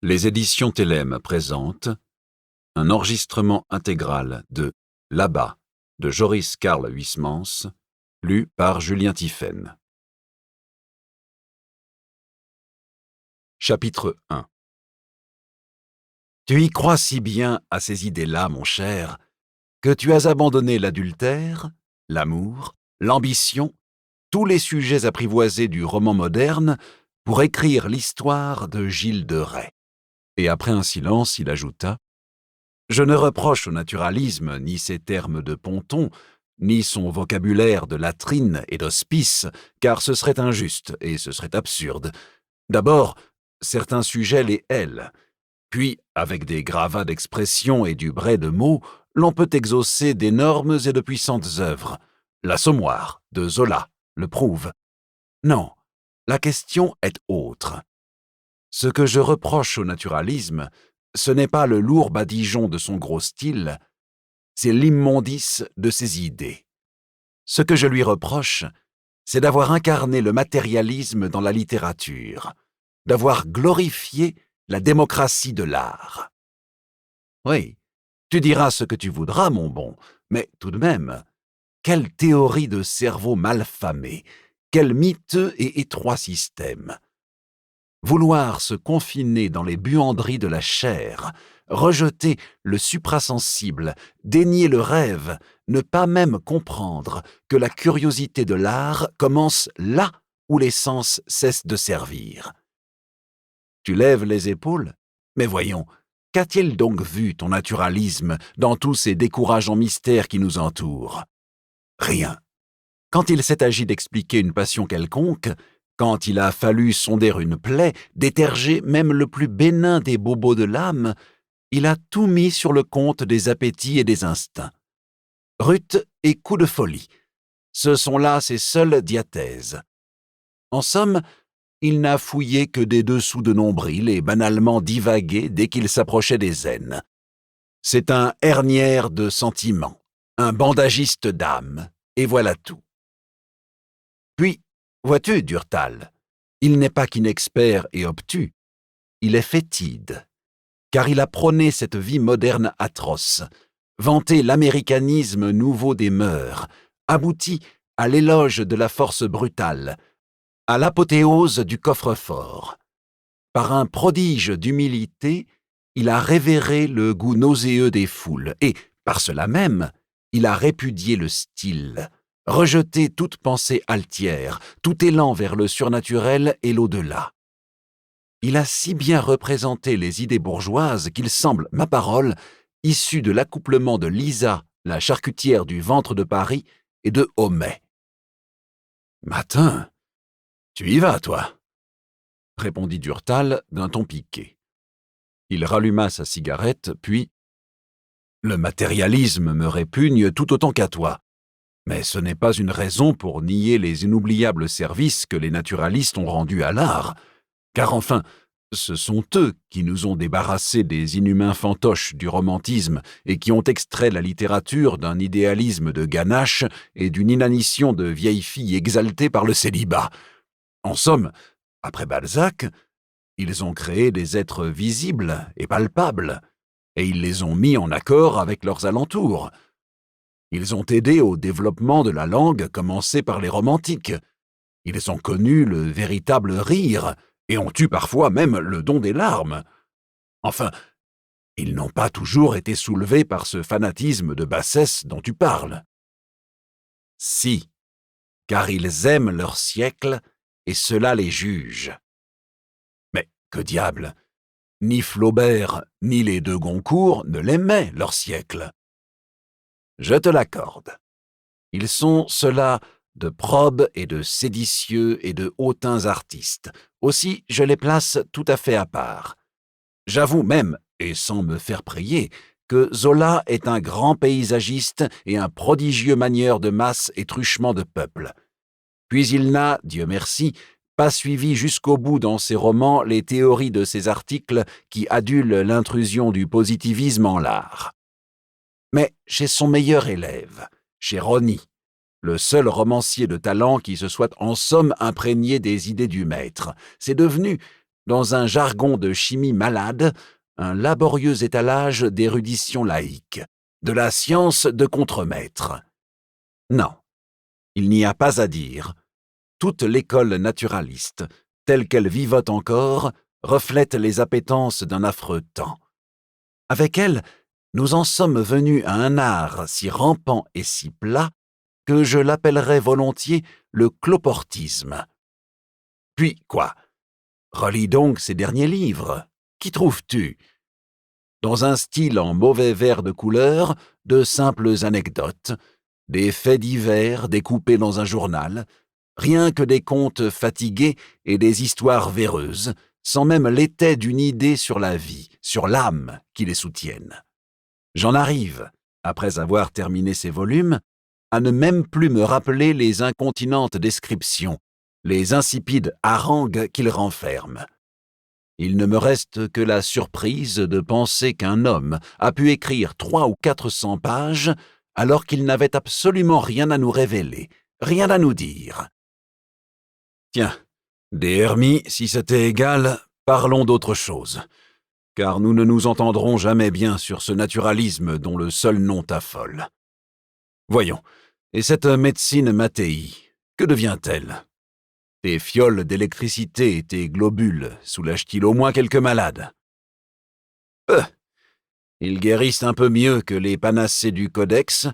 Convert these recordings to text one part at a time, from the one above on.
Les éditions Télème présentent un enregistrement intégral de Là-bas de Joris Karl Huysmans, lu par Julien Tiphaine. Chapitre 1. Tu y crois si bien à ces idées-là, mon cher, que tu as abandonné l'adultère, l'amour, l'ambition, tous les sujets apprivoisés du roman moderne pour écrire l'histoire de Gilles de Rais. Et après un silence, il ajouta : « Je ne reproche au naturalisme ni ses termes de ponton, ni son vocabulaire de latrine et d'hospice, car ce serait injuste et ce serait absurde. D'abord, certains sujets les hèlent. Puis, avec des gravats d'expression et du brai de mots, l'on peut exaucer d'énormes et de puissantes œuvres. L'Assommoir, de Zola, le prouve. Non, la question est autre. Ce que je reproche au naturalisme, ce n'est pas le lourd badigeon de son gros style, c'est l'immondice de ses idées. Ce que je lui reproche, c'est d'avoir incarné le matérialisme dans la littérature, d'avoir glorifié la démocratie de l'art. Oui, tu diras ce que tu voudras, mon bon, mais tout de même, quelle théorie de cerveau malfamé, quel miteux et étroit système. Vouloir se confiner dans les buanderies de la chair, rejeter le suprasensible, dénier le rêve, ne pas même comprendre que la curiosité de l'art commence là où les sens cessent de servir. Tu lèves les épaules ? Mais voyons, qu'a-t-il donc vu ton naturalisme dans tous ces décourageants mystères qui nous entourent ? Rien. Quand il s'est agi d'expliquer une passion quelconque, quand il a fallu sonder une plaie, déterger même le plus bénin des bobos de l'âme, il a tout mis sur le compte des appétits et des instincts. Rut et coup de folie, ce sont là ses seules diathèses. En somme, il n'a fouillé que des dessous de nombril et banalement divagué dès qu'il s'approchait des zen. C'est un hernière de sentiments, un bandagiste d'âme, et voilà tout. Puis, vois-tu, Durtal, il n'est pas qu'inexpert et obtus, il est fétide, car il a prôné cette vie moderne atroce, vanté l'américanisme nouveau des mœurs, abouti à l'éloge de la force brutale, à l'apothéose du coffre-fort. Par un prodige d'humilité, il a révéré le goût nauséeux des foules et, par cela même, il a répudié le style, rejeté toute pensée altière, tout élan vers le surnaturel et l'au-delà. Il a si bien représenté les idées bourgeoises qu'il semble, ma parole, issu de l'accouplement de Lisa, la charcutière du ventre de Paris, et de Homais. « Matin, tu y vas, toi ?» répondit Durtal d'un ton piqué. Il ralluma sa cigarette, puis « Le matérialisme me répugne tout autant qu'à toi. Mais ce n'est pas une raison pour nier les inoubliables services que les naturalistes ont rendus à l'art, car enfin, ce sont eux qui nous ont débarrassés des inhumains fantoches du romantisme et qui ont extrait la littérature d'un idéalisme de ganache et d'une inanition de vieilles filles exaltées par le célibat. En somme, après Balzac, ils ont créé des êtres visibles et palpables, et ils les ont mis en accord avec leurs alentours. Ils ont aidé au développement de la langue commencé par les romantiques. Ils ont connu le véritable rire et ont eu parfois même le don des larmes. Enfin, ils n'ont pas toujours été soulevés par ce fanatisme de bassesse dont tu parles. Si, car ils aiment leur siècle et cela les juge. Mais que diable, ni Flaubert ni les deux Goncourt ne l'aimaient leur siècle. Je te l'accorde. Ils sont, ceux-là, de probes et de séditieux et de hautains artistes. Aussi, je les place tout à fait à part. J'avoue même, et sans me faire prier, que Zola est un grand paysagiste et un prodigieux manieur de masse et truchement de peuple. Puis il n'a, Dieu merci, pas suivi jusqu'au bout dans ses romans les théories de ses articles qui adulent l'intrusion du positivisme en l'art. Mais chez son meilleur élève, chez Rosny, le seul romancier de talent qui se soit en somme imprégné des idées du maître, c'est devenu, dans un jargon de chimie malade, un laborieux étalage d'érudition laïque, de la science de contremaître. Non, il n'y a pas à dire. Toute l'école naturaliste, telle qu'elle vivote encore, reflète les appétences d'un affreux temps. Avec elle, nous en sommes venus à un art si rampant et si plat que je l'appellerais volontiers le cloportisme. Puis quoi? Relis donc ces derniers livres. Qu'y trouves-tu? Dans un style en mauvais vers de couleur, de simples anecdotes, des faits divers découpés dans un journal, rien que des contes fatigués et des histoires véreuses, sans même l'étai d'une idée sur la vie, sur l'âme qui les soutiennent. J'en arrive, après avoir terminé ces volumes, à ne même plus me rappeler les incontinentes descriptions, les insipides harangues qu'ils renferment. Il ne me reste que la surprise de penser qu'un homme a pu écrire 300 ou 400 pages alors qu'il n'avait absolument rien à nous révéler, rien à nous dire. Tiens, des Hermies, si c'était égal, parlons d'autre chose, car nous ne nous entendrons jamais bien sur ce naturalisme dont le seul nom t'affole. Voyons, et cette médecine Mattei, que devient-elle? Tes fioles d'électricité et tes globules soulagent-ils au moins quelques malades? Ils guérissent un peu mieux que les panacées du Codex,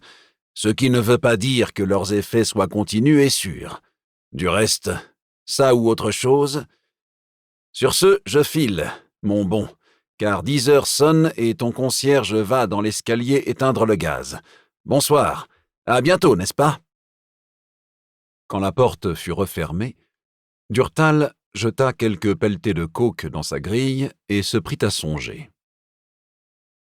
ce qui ne veut pas dire que leurs effets soient continus et sûrs. Du reste, ça ou autre chose. Sur ce, je file, mon bon, car 10 heures sonnent et ton concierge va dans l'escalier éteindre le gaz. Bonsoir, à bientôt, n'est-ce pas? Quand la porte fut refermée, Durtal jeta quelques pelletées de coke dans sa grille et se prit à songer.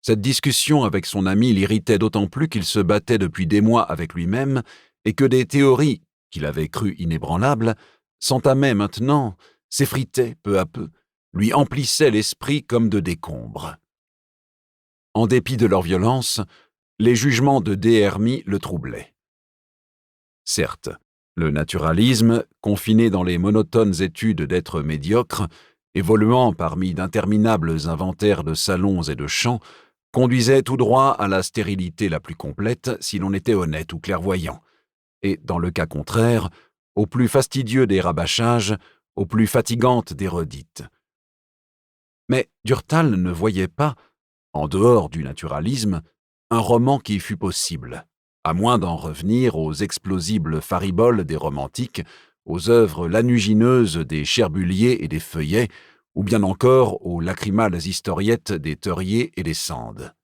Cette discussion avec son ami l'irritait d'autant plus qu'il se battait depuis des mois avec lui-même et que des théories, qu'il avait crues inébranlables, s'entamaient maintenant, s'effritaient peu à peu, lui emplissaient l'esprit comme de décombres. En dépit de leur violence, les jugements de De Hermy le troublaient. Certes, le naturalisme, confiné dans les monotones études d'êtres médiocres, évoluant parmi d'interminables inventaires de salons et de champs, conduisait tout droit à la stérilité la plus complète si l'on était honnête ou clairvoyant, et, dans le cas contraire, au plus fastidieux des rabâchages, aux plus fatigantes des redites. Mais Durtal ne voyait pas, en dehors du naturalisme, un roman qui fût possible, à moins d'en revenir aux explosibles fariboles des romantiques, aux œuvres lanugineuses des Cherbulier et des Feuillet, ou bien encore aux lacrymales historiettes des Teurier et des Sand.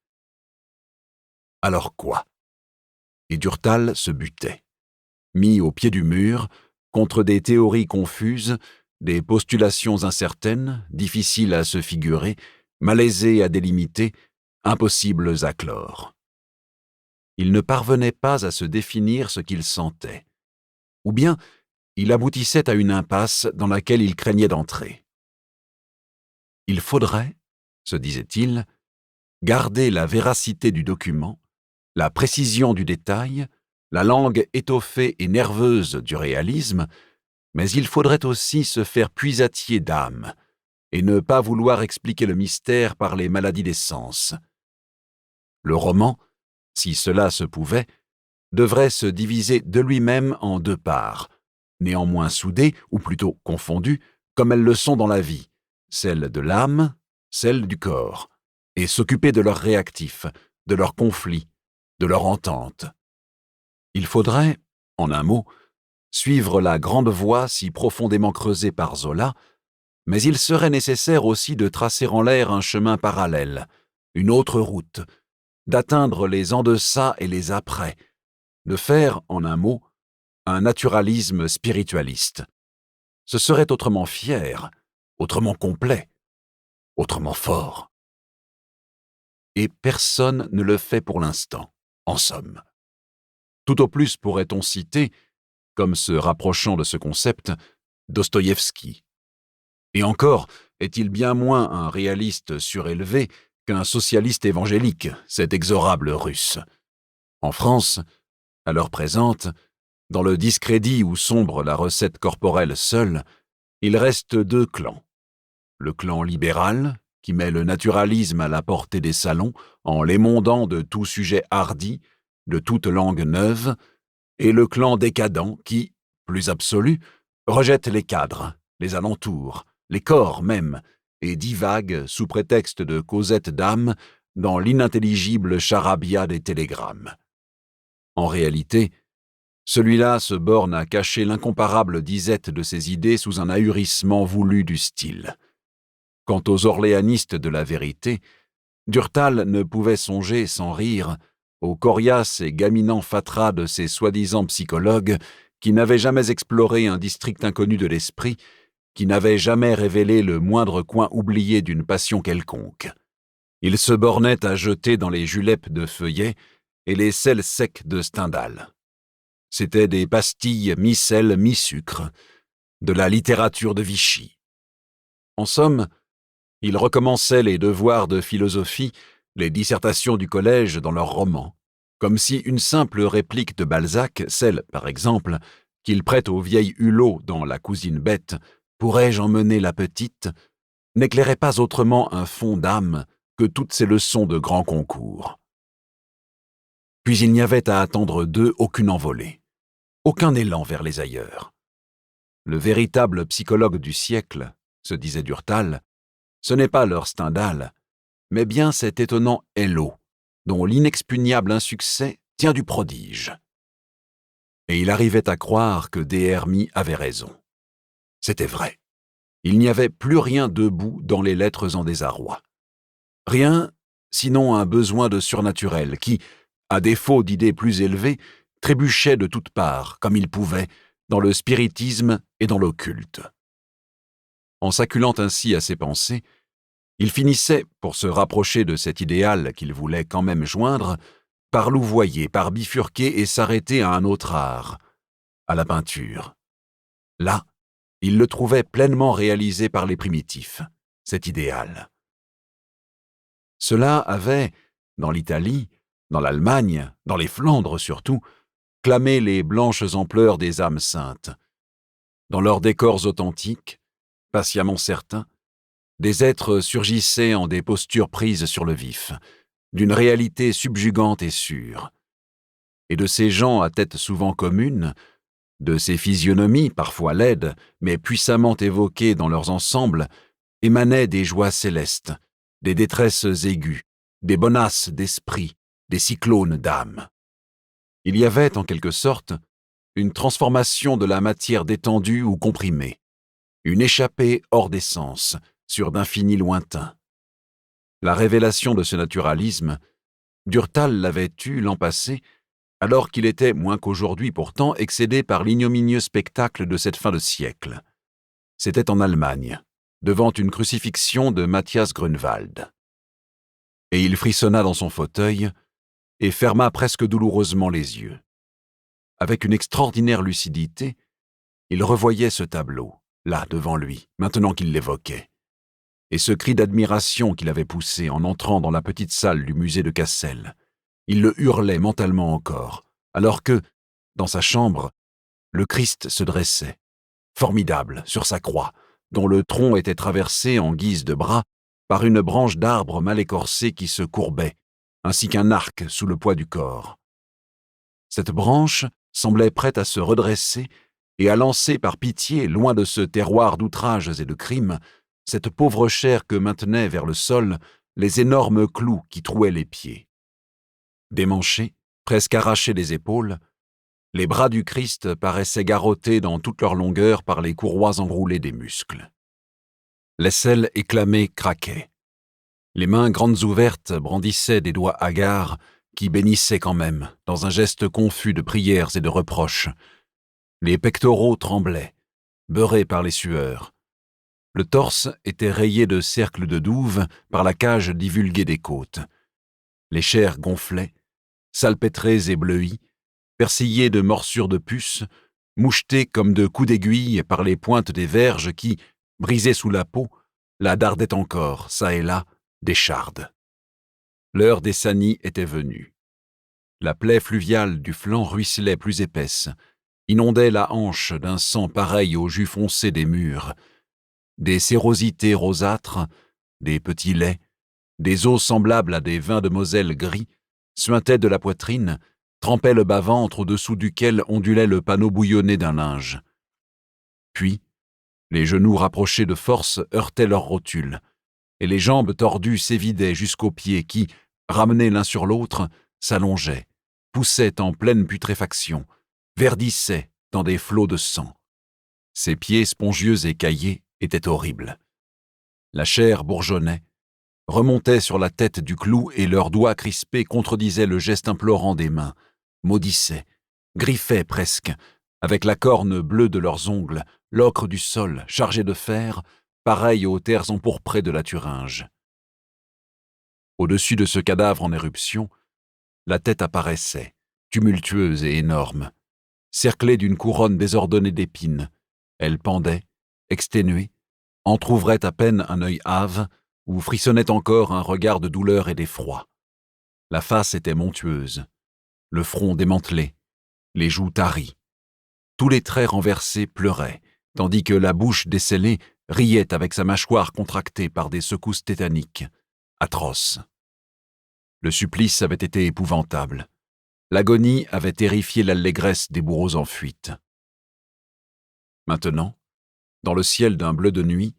Alors quoi? Et Durtal se butait, mis au pied du mur, contre des théories confuses, des postulations incertaines, difficiles à se figurer, malaisées à délimiter, impossibles à clore. Il ne parvenait pas à se définir ce qu'il sentait. Ou bien, il aboutissait à une impasse dans laquelle il craignait d'entrer. Il faudrait, se disait-il, garder la véracité du document, la précision du détail, la langue étoffée et nerveuse du réalisme, mais il faudrait aussi se faire puisatier d'âme et ne pas vouloir expliquer le mystère par les maladies des sens. Le roman, si cela se pouvait, devrait se diviser de lui-même en 2 parts, néanmoins soudées, ou plutôt confondues, comme elles le sont dans la vie, celle de l'âme, celle du corps, et s'occuper de leurs réactifs, de leurs conflits, de leur entente. Il faudrait, en un mot, suivre la grande voie si profondément creusée par Zola, mais il serait nécessaire aussi de tracer en l'air un chemin parallèle, une autre route, d'atteindre les en-deçà et les après, de faire, en un mot, un naturalisme spiritualiste. Ce serait autrement fier, autrement complet, autrement fort. Et personne ne le fait pour l'instant, en somme. Tout au plus pourrait-on citer, comme se rapprochant de ce concept, Dostoïevski. Et encore, est-il bien moins un réaliste surélevé qu'un socialiste évangélique, cet exorable Russe. En France, à l'heure présente, dans le discrédit où sombre la recette corporelle seule, il reste 2 clans. le clan libéral, qui met le naturalisme à la portée des salons en l'émondant de tout sujet hardi, de toute langue neuve, et le clan décadent qui, plus absolu, rejette les cadres, les alentours, les corps même, et divague, sous prétexte de causettes d'âme, dans l'inintelligible charabia des télégrammes. En réalité, celui-là se borne à cacher l'incomparable disette de ses idées sous un ahurissement voulu du style. Quant aux orléanistes de la vérité, Durtal ne pouvait songer sans rire aux coriaces et gaminants fatras de ces soi-disant psychologues qui n'avaient jamais exploré un district inconnu de l'esprit, qui n'avaient jamais révélé le moindre coin oublié d'une passion quelconque. Ils se bornaient à jeter dans les juleps de Feuillet et les sels secs de Stendhal. C'étaient des pastilles mi-sel, mi-sucre, de la littérature de Vichy. En somme, ils recommençaient les devoirs de philosophie, les dissertations du collège dans leurs romans, comme si une simple réplique de Balzac, celle, par exemple, qu'il prête au vieil Hulot dans La cousine bête, « Pourrais-je emmener la petite ?» n'éclairait pas autrement un fond d'âme que toutes ces leçons de grands concours. Puis il n'y avait à attendre d'eux aucune envolée, aucun élan vers les ailleurs. Le véritable psychologue du siècle, se disait Durtal, ce n'est pas leur Stendhal, mais bien cet étonnant Hello, dont l'inexpugnable insuccès tient du prodige. Et il arrivait à croire que Des Hermies avait raison. C'était vrai. Il n'y avait plus rien debout dans les lettres en désarroi. Rien, sinon un besoin de surnaturel qui, à défaut d'idées plus élevées, trébuchait de toutes parts, comme il pouvait, dans le spiritisme et dans l'occulte. En s'acculant ainsi à ses pensées, il finissait, pour se rapprocher de cet idéal qu'il voulait quand même joindre, par louvoyer, par bifurquer et s'arrêter à un autre art, à la peinture. Là, il le trouvait pleinement réalisé par les primitifs, cet idéal. Cela avait, dans l'Italie, dans l'Allemagne, dans les Flandres surtout, clamé les blanches ampleurs des âmes saintes. Dans leurs décors authentiques, patiemment certains, des êtres surgissaient en des postures prises sur le vif, d'une réalité subjugante et sûre. Et de ces gens à tête souvent commune, de ces physionomies parfois laides, mais puissamment évoquées dans leurs ensembles, émanaient des joies célestes, des détresses aiguës, des bonasses d'esprit, des cyclones d'âme. Il y avait, en quelque sorte, une transformation de la matière détendue ou comprimée, une échappée hors des sens, sur d'infinis lointains. La révélation de ce naturalisme, Durtal l'avait eue l'an passé, alors qu'il était, moins qu'aujourd'hui pourtant, excédé par l'ignominieux spectacle de cette fin de siècle. C'était en Allemagne, devant une crucifixion de Matthias Grunewald. Et il frissonna dans son fauteuil et ferma presque douloureusement les yeux. Avec une extraordinaire lucidité, il revoyait ce tableau, là, devant lui, maintenant qu'il l'évoquait. Et ce cri d'admiration qu'il avait poussé en entrant dans la petite salle du musée de Cassel, il le hurlait mentalement encore, alors que, dans sa chambre, le Christ se dressait, formidable, sur sa croix, dont le tronc était traversé en guise de bras par une branche d'arbre mal écorcée qui se courbait, ainsi qu'un arc sous le poids du corps. Cette branche semblait prête à se redresser et à lancer par pitié, loin de ce terroir d'outrages et de crimes, cette pauvre chair que maintenaient vers le sol les énormes clous qui trouaient les pieds. Démanchés, presque arrachés des épaules, les bras du Christ paraissaient garrottés dans toute leur longueur par les courroies enroulées des muscles. L'aisselle éclamée craquait. Les mains grandes ouvertes brandissaient des doigts hagards qui bénissaient quand même, dans un geste confus de prières et de reproches. Les pectoraux tremblaient, beurrés par les sueurs. Le torse était rayé de cercles de douve par la cage divulguée des côtes. Les chairs gonflaient, salpêtrées et bleuies, persillées de morsures de puces, mouchetées comme de coups d'aiguille par les pointes des verges qui, brisées sous la peau, la dardaient encore, çà et là, des chardes. L'heure des sanies était venue. La plaie fluviale du flanc ruisselait plus épaisse, inondait la hanche d'un sang pareil au jus foncé des murs. des sérosités rosâtres, des petits laits, des os semblables à des vins de Moselle gris, suintaient de la poitrine, trempaient le bas-ventre au-dessous duquel ondulait le panneau bouillonné d'un linge. Puis, les genoux rapprochés de force heurtaient leurs rotules, et les jambes tordues s'évidaient jusqu'aux pieds qui, ramenés l'un sur l'autre, s'allongeaient, poussaient en pleine putréfaction, verdissaient dans des flots de sang. Ces pieds spongieux et caillés étaient horribles. La chair bourgeonnait, remontait sur la tête du clou et leurs doigts crispés contredisaient le geste implorant des mains, maudissaient, griffaient presque, avec la corne bleue de leurs ongles, l'ocre du sol chargé de fer, pareil aux terres empourprées de la Thuringe. Au-dessus de ce cadavre en éruption, la tête apparaissait, tumultueuse et énorme, cerclée d'une couronne désordonnée d'épines. Elle pendait, exténuée, entr'ouvrait à peine un œil hâve, où frissonnait encore un regard de douleur et d'effroi. La face était montueuse, le front démantelé, les joues taries. Tous les traits renversés pleuraient, tandis que la bouche descellée riait avec sa mâchoire contractée par des secousses tétaniques, atroces. Le supplice avait été épouvantable. L'agonie avait terrifié l'allégresse des bourreaux en fuite. Maintenant, dans le ciel d'un bleu de nuit,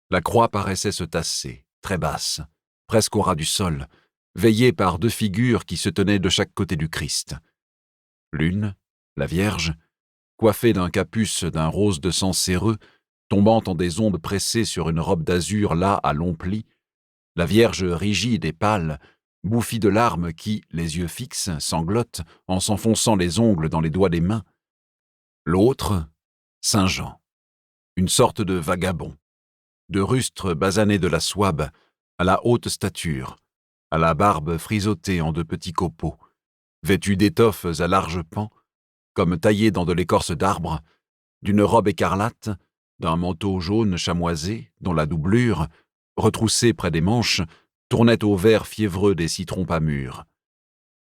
la croix paraissait se tasser, très basse, presque au ras du sol, veillée par deux figures qui se tenaient de chaque côté du Christ. L'une, la Vierge, coiffée d'un capuce d'un rose de sang céreux, tombant en des ondes pressées sur une robe d'azur là à longs plis, la Vierge rigide et pâle, bouffie de larmes qui, les yeux fixes, sanglote en s'enfonçant les ongles dans les doigts des mains. L'autre, Saint Jean, une sorte de vagabond, de rustre basané de la Souabe, à la haute stature, à la barbe frisottée en de petits copeaux, vêtu d'étoffes à larges pans, comme taillées dans de l'écorce d'arbre, d'une robe écarlate, d'un manteau jaune chamoisé, dont la doublure, retroussée près des manches, tournait au vert fiévreux des citrons pas mûrs.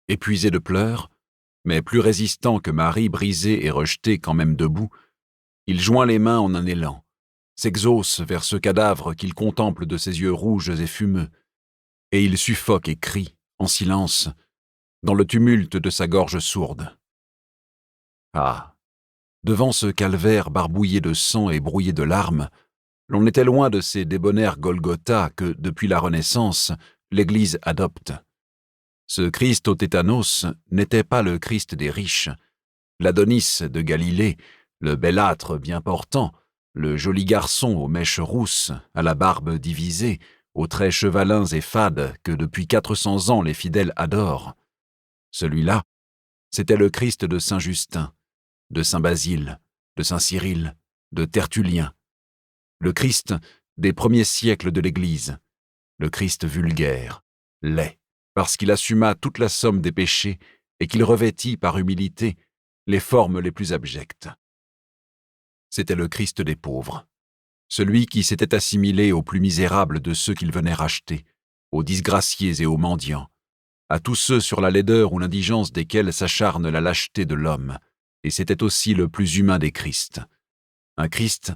Épuisé de pleurs, mais plus résistant que Marie brisée et rejetée quand même debout, il joint les mains en un élan, s'exauce vers ce cadavre qu'il contemple de ses yeux rouges et fumeux, et il suffoque et crie, en silence, dans le tumulte de sa gorge sourde. Ah, devant ce calvaire barbouillé de sang et brouillé de larmes, l'on était loin de ces débonnaires Golgotha que, depuis la Renaissance, l'Église adopte. Ce Christ au tétanos n'était pas le Christ des riches, l'Adonis de Galilée, le belâtre bien portant, le joli garçon aux mèches rousses, à la barbe divisée, aux traits chevalins et fades que depuis 400 ans les fidèles adorent. Celui-là, c'était le Christ de Saint Justin, de Saint Basile, de Saint Cyril, de Tertullien, le Christ des premiers siècles de l'Église, le Christ vulgaire, laid, parce qu'il assuma toute la somme des péchés et qu'il revêtit par humilité les formes les plus abjectes. C'était le Christ des pauvres, celui qui s'était assimilé aux plus misérables de ceux qu'il venait racheter, aux disgraciés et aux mendiants, à tous ceux sur la laideur ou l'indigence desquels s'acharne la lâcheté de l'homme, et c'était aussi le plus humain des Christs. Un Christ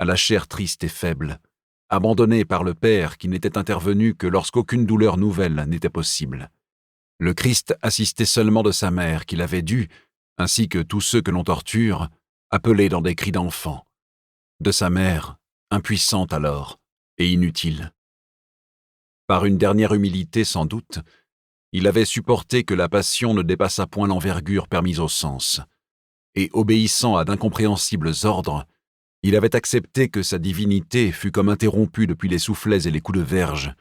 à la chair triste et faible, abandonné par le Père qui n'était intervenu que lorsqu'aucune douleur nouvelle n'était possible. Le Christ assisté seulement de sa mère qu'il avait dû, ainsi que tous ceux que l'on torture, appeler dans des cris d'enfant. De sa mère, impuissante alors, et inutile. Par une dernière humilité sans doute, il avait supporté que la passion ne dépassât point l'envergure permise au sens, et obéissant à d'incompréhensibles ordres, il avait accepté que sa divinité fût comme interrompue depuis les soufflets et les coups de verge,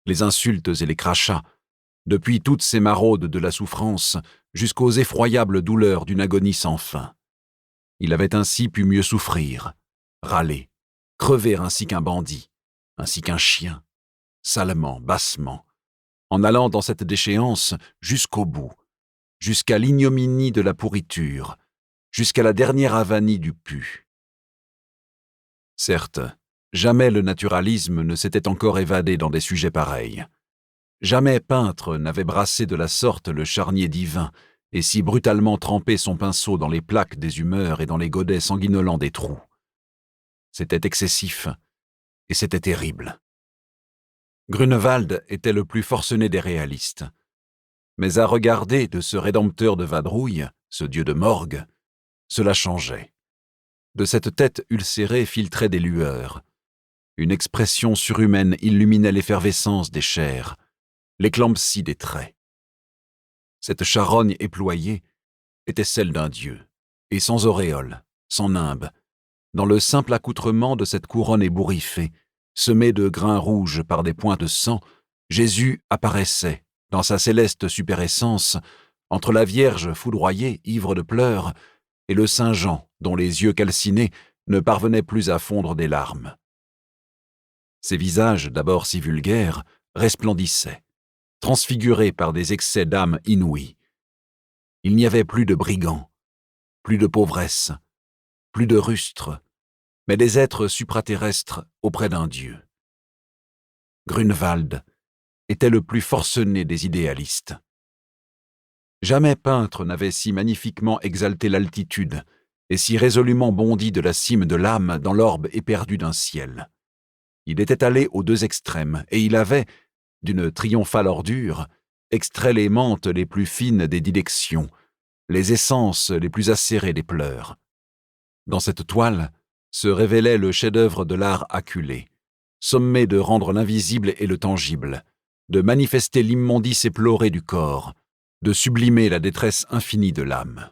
les insultes et les crachats, depuis toutes ces maraudes de la souffrance jusqu'aux effroyables douleurs d'une agonie sans fin. Il avait ainsi pu mieux souffrir, râler, crever ainsi qu'un bandit, ainsi qu'un chien, salement, bassement, en allant dans cette déchéance jusqu'au bout, jusqu'à l'ignominie de la pourriture, jusqu'à la dernière avanie du pu. Certes, jamais le naturalisme ne s'était encore évadé dans des sujets pareils. Jamais peintre n'avait brassé de la sorte le charnier divin et si brutalement trempé son pinceau dans les plaques des humeurs et dans les godets sanguinolents des trous. C'était excessif, et c'était terrible. Grunewald était le plus forcené des réalistes. Mais à regarder de ce rédempteur de vadrouille, ce dieu de morgue, cela changeait. De cette tête ulcérée filtraient des lueurs. Une expression surhumaine illuminait l'effervescence des chairs, l'éclampsie des traits. Cette charogne éployée était celle d'un dieu, et sans auréole, sans nimbe, dans le simple accoutrement de cette couronne ébouriffée, semée de grains rouges par des points de sang, Jésus apparaissait, dans sa céleste superessence, entre la Vierge foudroyée, ivre de pleurs, et le Saint Jean, dont les yeux calcinés ne parvenaient plus à fondre des larmes. Ces visages, d'abord si vulgaires, resplendissaient, transfigurés par des excès d'âme inouïs. Il n'y avait plus de brigands, plus de pauvresse, plus de rustres, mais des êtres supraterrestres auprès d'un dieu. Grunewald était le plus forcené des idéalistes. Jamais peintre n'avait si magnifiquement exalté l'altitude et si résolument bondi de la cime de l'âme dans l'orbe éperdu d'un ciel. Il était allé aux deux extrêmes, et il avait, d'une triomphale ordure, extrait les menthes les plus fines des dilections, les essences les plus acérées des pleurs. Dans cette toile se révélait le chef-d'œuvre de l'art acculé, sommé de rendre l'invisible et le tangible, de manifester l'immondice éplorée du corps, de sublimer la détresse infinie de l'âme.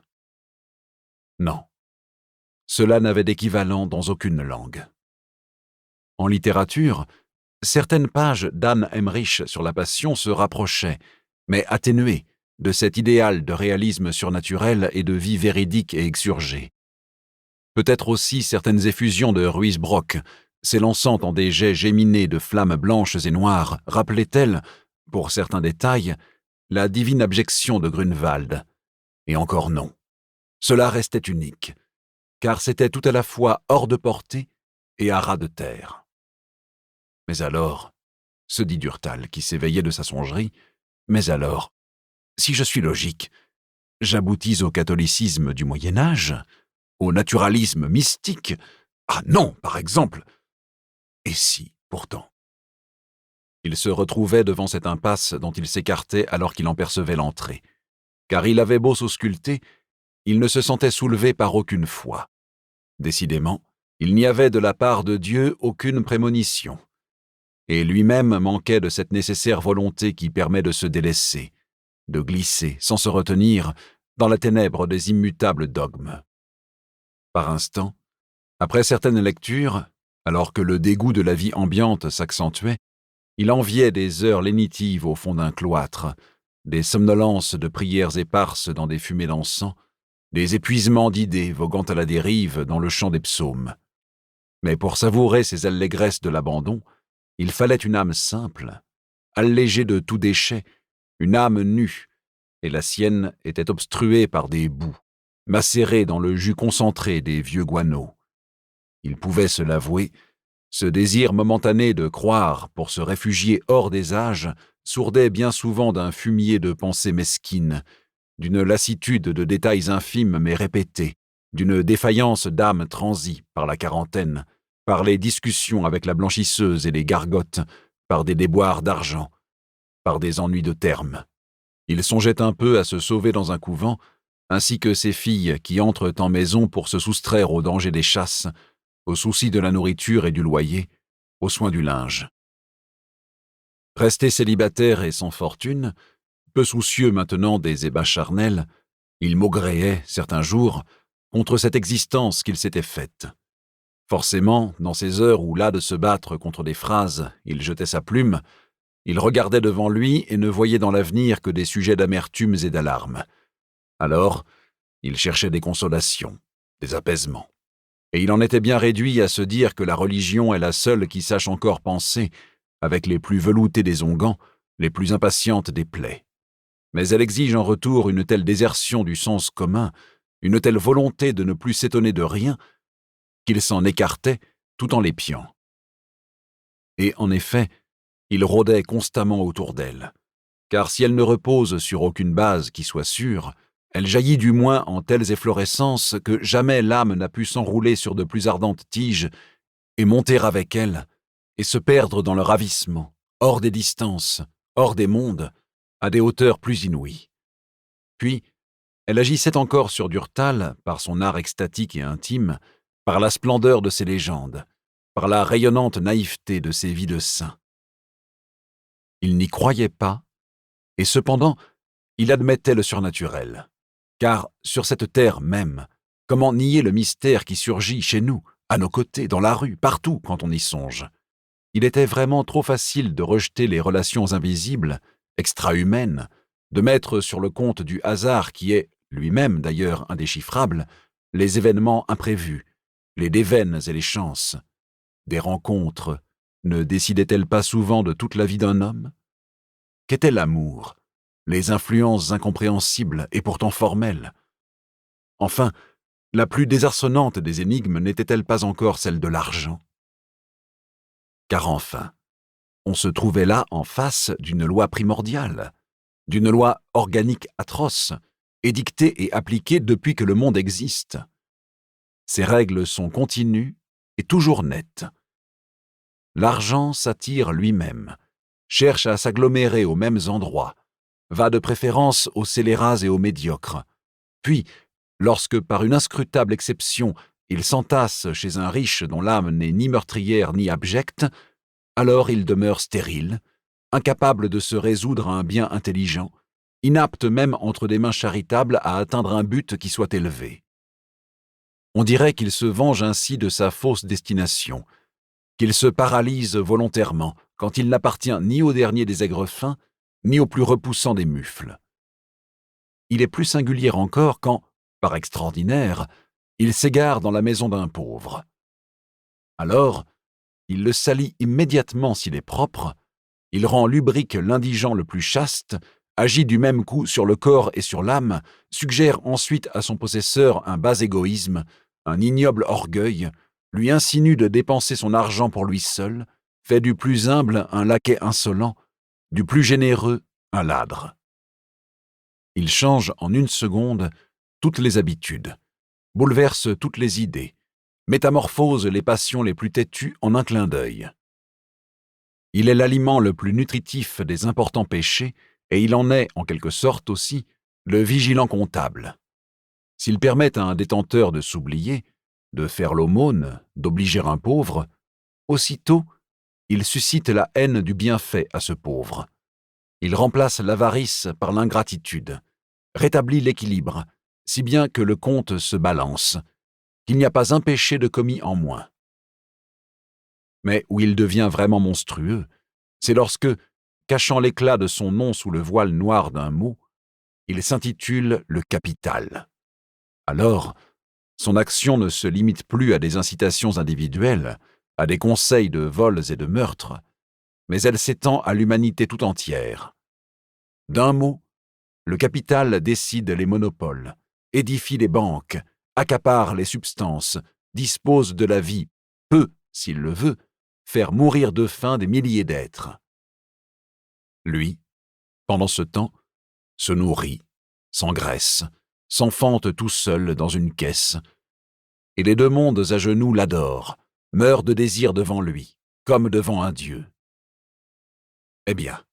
Non, cela n'avait d'équivalent dans aucune langue. En littérature, certaines pages d'Anne Emmerich sur la passion se rapprochaient, mais atténuées, de cet idéal de réalisme surnaturel et de vie véridique et exurgée. Peut-être aussi certaines effusions de Ruysbrock, s'élançant en des jets géminés de flammes blanches et noires, rappelaient-elles, pour certains détails, la divine abjection de Grunewald. Et encore non. Cela restait unique, car c'était tout à la fois hors de portée et à ras de terre. Mais alors, se dit Durtal, qui s'éveillait de sa songerie, mais alors, si je suis logique, j'aboutis au catholicisme du Moyen-Âge, au naturalisme mystique. Ah non, par exemple. Et si, pourtant. Il se retrouvait devant cette impasse dont il s'écartait alors qu'il en percevait l'entrée. Car il avait beau s'ausculter, il ne se sentait soulevé par aucune foi. Décidément, il n'y avait de la part de Dieu aucune prémonition. Et lui-même manquait de cette nécessaire volonté qui permet de se délaisser, de glisser, sans se retenir, dans la ténèbre des immutables dogmes. Par instants, après certaines lectures, alors que le dégoût de la vie ambiante s'accentuait, il enviait des heures lénitives au fond d'un cloître, des somnolences de prières éparses dans des fumées d'encens, des épuisements d'idées voguant à la dérive dans le chant des psaumes. Mais pour savourer ces allégresses de l'abandon, il fallait une âme simple, allégée de tout déchet, une âme nue, et la sienne était obstruée par des boues, macérées dans le jus concentré des vieux guano. Il pouvait se l'avouer, ce désir momentané de croire pour se réfugier hors des âges sourdait bien souvent d'un fumier de pensées mesquines, d'une lassitude de détails infimes mais répétés, d'une défaillance d'âme transie par la quarantaine, par les discussions avec la blanchisseuse et les gargotes, par des déboires d'argent, par des ennuis de termes. Il songeait un peu à se sauver dans un couvent, ainsi que ces filles qui entrent en maison pour se soustraire aux dangers des chasses, aux soucis de la nourriture et du loyer, aux soins du linge. Resté célibataire et sans fortune, peu soucieux maintenant des ébats charnels, il maugréait, certains jours, contre cette existence qu'il s'était faite. Forcément, dans ces heures où, las de se battre contre des phrases, il jetait sa plume, il regardait devant lui et ne voyait dans l'avenir que des sujets d'amertumes et d'alarmes. Alors, il cherchait des consolations, des apaisements. Et il en était bien réduit à se dire que la religion est la seule qui sache encore penser, avec les plus veloutés des onguents, les plus impatientes des plaies. Mais elle exige en retour une telle désertion du sens commun, une telle volonté de ne plus s'étonner de rien, qu'il s'en écartait tout en l'épiant. Et en effet, il rôdait constamment autour d'elle, car si elle ne repose sur aucune base qui soit sûre, elle jaillit du moins en telles efflorescences que jamais l'âme n'a pu s'enrouler sur de plus ardentes tiges et monter avec elle, et se perdre dans le ravissement, hors des distances, hors des mondes, à des hauteurs plus inouïes. Puis, elle agissait encore sur Durtal par son art extatique et intime, par la splendeur de ses légendes, par la rayonnante naïveté de ses vies de saints. Il n'y croyait pas, et cependant, il admettait le surnaturel. Car, sur cette terre même, comment nier le mystère qui surgit chez nous, à nos côtés, dans la rue, partout quand on y songe? Il était vraiment trop facile de rejeter les relations invisibles, extra-humaines, de mettre sur le compte du hasard qui est, lui-même d'ailleurs indéchiffrable, les événements imprévus, les déveines et les chances. Des rencontres ne décidaient-elles pas souvent de toute la vie d'un homme? Qu'était l'amour? Les influences incompréhensibles et pourtant formelles? Enfin, la plus désarçonnante des énigmes n'était-elle pas encore celle de l'argent? Car enfin, on se trouvait là en face d'une loi primordiale, d'une loi organique atroce, édictée et appliquée depuis que le monde existe. Ces règles sont continues et toujours nettes. L'argent s'attire lui-même, cherche à s'agglomérer aux mêmes endroits, va de préférence aux scélérats et aux médiocres. Puis, lorsque par une inscrutable exception, il s'entasse chez un riche dont l'âme n'est ni meurtrière ni abjecte, alors il demeure stérile, incapable de se résoudre à un bien intelligent, inapte même entre des mains charitables à atteindre un but qui soit élevé. On dirait qu'il se venge ainsi de sa fausse destination, qu'il se paralyse volontairement quand il n'appartient ni au dernier des aigrefins, ni au plus repoussant des mufles. Il est plus singulier encore quand, par extraordinaire, il s'égare dans la maison d'un pauvre. Alors, il le salit immédiatement s'il est propre, il rend lubrique l'indigent le plus chaste, agit du même coup sur le corps et sur l'âme, suggère ensuite à son possesseur un bas égoïsme, un ignoble orgueil, lui insinue de dépenser son argent pour lui seul, fait du plus humble un laquais insolent, du plus généreux un ladre. Il change en une seconde toutes les habitudes, bouleverse toutes les idées, métamorphose les passions les plus têtues en un clin d'œil. Il est l'aliment le plus nutritif des importants péchés, et il en est, en quelque sorte aussi, le vigilant comptable. S'il permet à un détenteur de s'oublier, de faire l'aumône, d'obliger un pauvre, aussitôt, il suscite la haine du bienfait à ce pauvre. Il remplace l'avarice par l'ingratitude, rétablit l'équilibre, si bien que le compte se balance, qu'il n'y a pas un péché de commis en moins. Mais où il devient vraiment monstrueux, c'est lorsque, cachant l'éclat de son nom sous le voile noir d'un mot, il s'intitule le capital. Alors, son action ne se limite plus à des incitations individuelles, à des conseils de vols et de meurtres, mais elle s'étend à l'humanité tout entière. D'un mot, le capital décide les monopoles, édifie les banques, accapare les substances, dispose de la vie, peut, s'il le veut, faire mourir de faim des milliers d'êtres. Lui, pendant ce temps, se nourrit, s'engraisse, s'enfante tout seul dans une caisse, et les deux mondes à genoux l'adorent, meurent de désir devant lui, comme devant un dieu. Eh bien,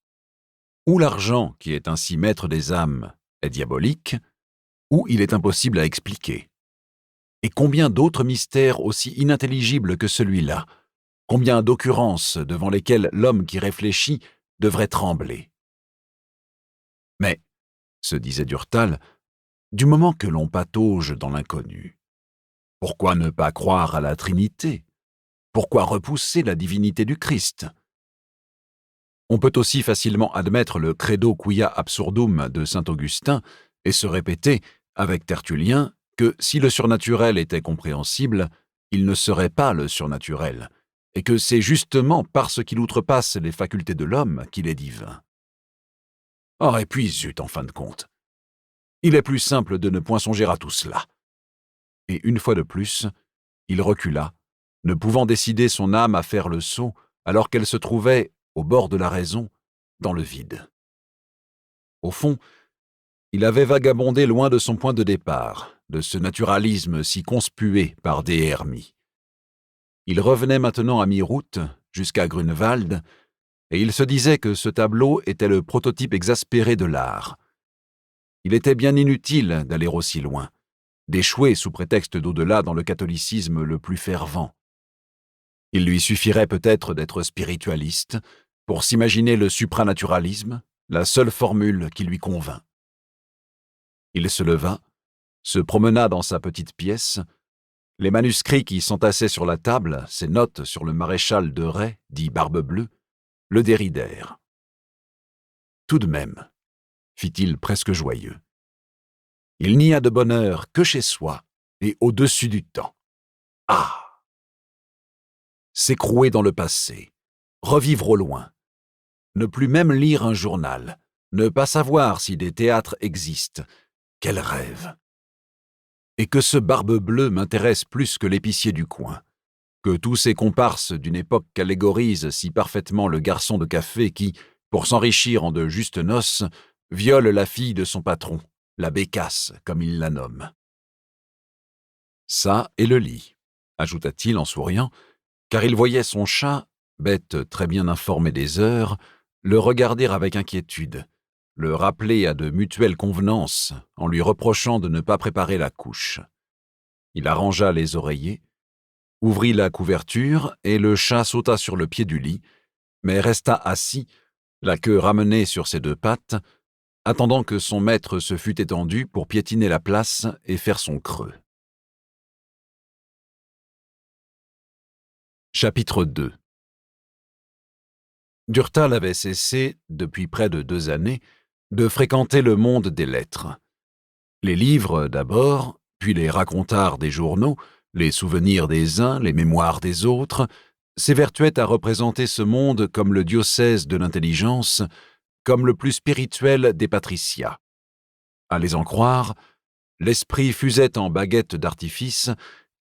ou l'argent, qui est ainsi maître des âmes, est diabolique, ou il est impossible à expliquer. Et combien d'autres mystères aussi inintelligibles que celui-là, combien d'occurrences devant lesquelles l'homme qui réfléchit devrait trembler. Mais, se disait Durtal, du moment que l'on patauge dans l'inconnu, pourquoi ne pas croire à la Trinité? Pourquoi repousser la divinité du Christ? On peut aussi facilement admettre le credo quia absurdum de saint Augustin et se répéter, avec Tertullien, que si le surnaturel était compréhensible, il ne serait pas le surnaturel, et que c'est justement parce qu'il outrepasse les facultés de l'homme qu'il est divin. Oh, et puis zut, en fin de compte, il est plus simple de ne point songer à tout cela. Et une fois de plus, il recula, ne pouvant décider son âme à faire le saut alors qu'elle se trouvait, au bord de la raison, dans le vide. Au fond, il avait vagabondé loin de son point de départ, de ce naturalisme si conspué par des hermies. Il revenait maintenant à mi-route, jusqu'à Grunewald, et il se disait que ce tableau était le prototype exaspéré de l'art. Il était bien inutile d'aller aussi loin, d'échouer sous prétexte d'au-delà dans le catholicisme le plus fervent. Il lui suffirait peut-être d'être spiritualiste pour s'imaginer le supranaturalisme, la seule formule qui lui convint. Il se leva, se promena dans sa petite pièce. Les manuscrits qui s'entassaient sur la table, ses notes sur le maréchal de Rais, dit Barbe-Bleue, le déridèrent. « Tout de même, fit-il presque joyeux, il n'y a de bonheur que chez soi et au-dessus du temps. Ah! S'écrouer dans le passé, revivre au loin, ne plus même lire un journal, ne pas savoir si des théâtres existent, quel rêve! Et que ce Barbe-Bleue m'intéresse plus que l'épicier du coin, que tous ces comparses d'une époque qu'allégorise si parfaitement le garçon de café qui, pour s'enrichir en de justes noces, viole la fille de son patron, la bécasse, comme il la nomme. Ça et le lit, ajouta-t-il en souriant, car il voyait son chat, bête très bien informée des heures, le regarder avec inquiétude, le rappeler à de mutuelles convenances en lui reprochant de ne pas préparer la couche. Il arrangea les oreillers, ouvrit la couverture et le chat sauta sur le pied du lit, mais resta assis, la queue ramenée sur ses deux pattes, attendant que son maître se fût étendu pour piétiner la place et faire son creux. Chapitre 2. Durtal avait cessé, depuis près de 2 années, de fréquenter le monde des lettres. Les livres d'abord, puis les racontars des journaux, les souvenirs des uns, les mémoires des autres, s'évertuaient à représenter ce monde comme le diocèse de l'intelligence, comme le plus spirituel des patriciats. À les en croire, l'esprit fusait en baguettes d'artifice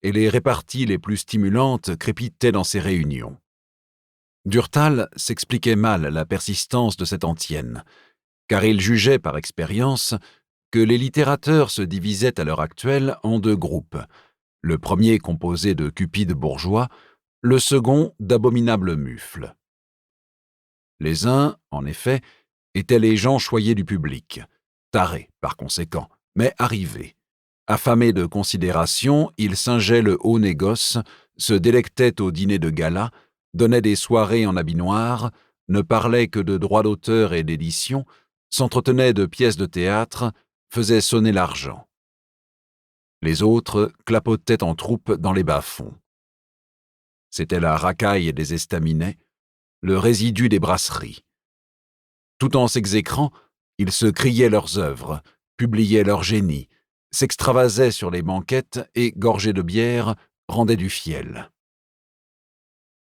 et les réparties les plus stimulantes crépitaient dans ces réunions. Durtal s'expliquait mal la persistance de cette antienne, car il jugeait par expérience que les littérateurs se divisaient à l'heure actuelle en 2 groupes, le premier composé de cupides bourgeois, le second d'abominables mufles. Les uns, en effet, étaient les gens choyés du public, tarés par conséquent, mais arrivés. Affamés de considération, ils singeaient le haut négoce, se délectaient au dîner de gala, donnaient des soirées en habit noir, ne parlaient que de droits d'auteur et d'édition, s'entretenaient de pièces de théâtre, faisaient sonner l'argent. Les autres clapotaient en troupe dans les bas-fonds. C'était la racaille des estaminets, le résidu des brasseries. Tout en s'exécrant, ils se criaient leurs œuvres, publiaient leur génie, s'extravasaient sur les banquettes et, gorgés de bière, rendaient du fiel.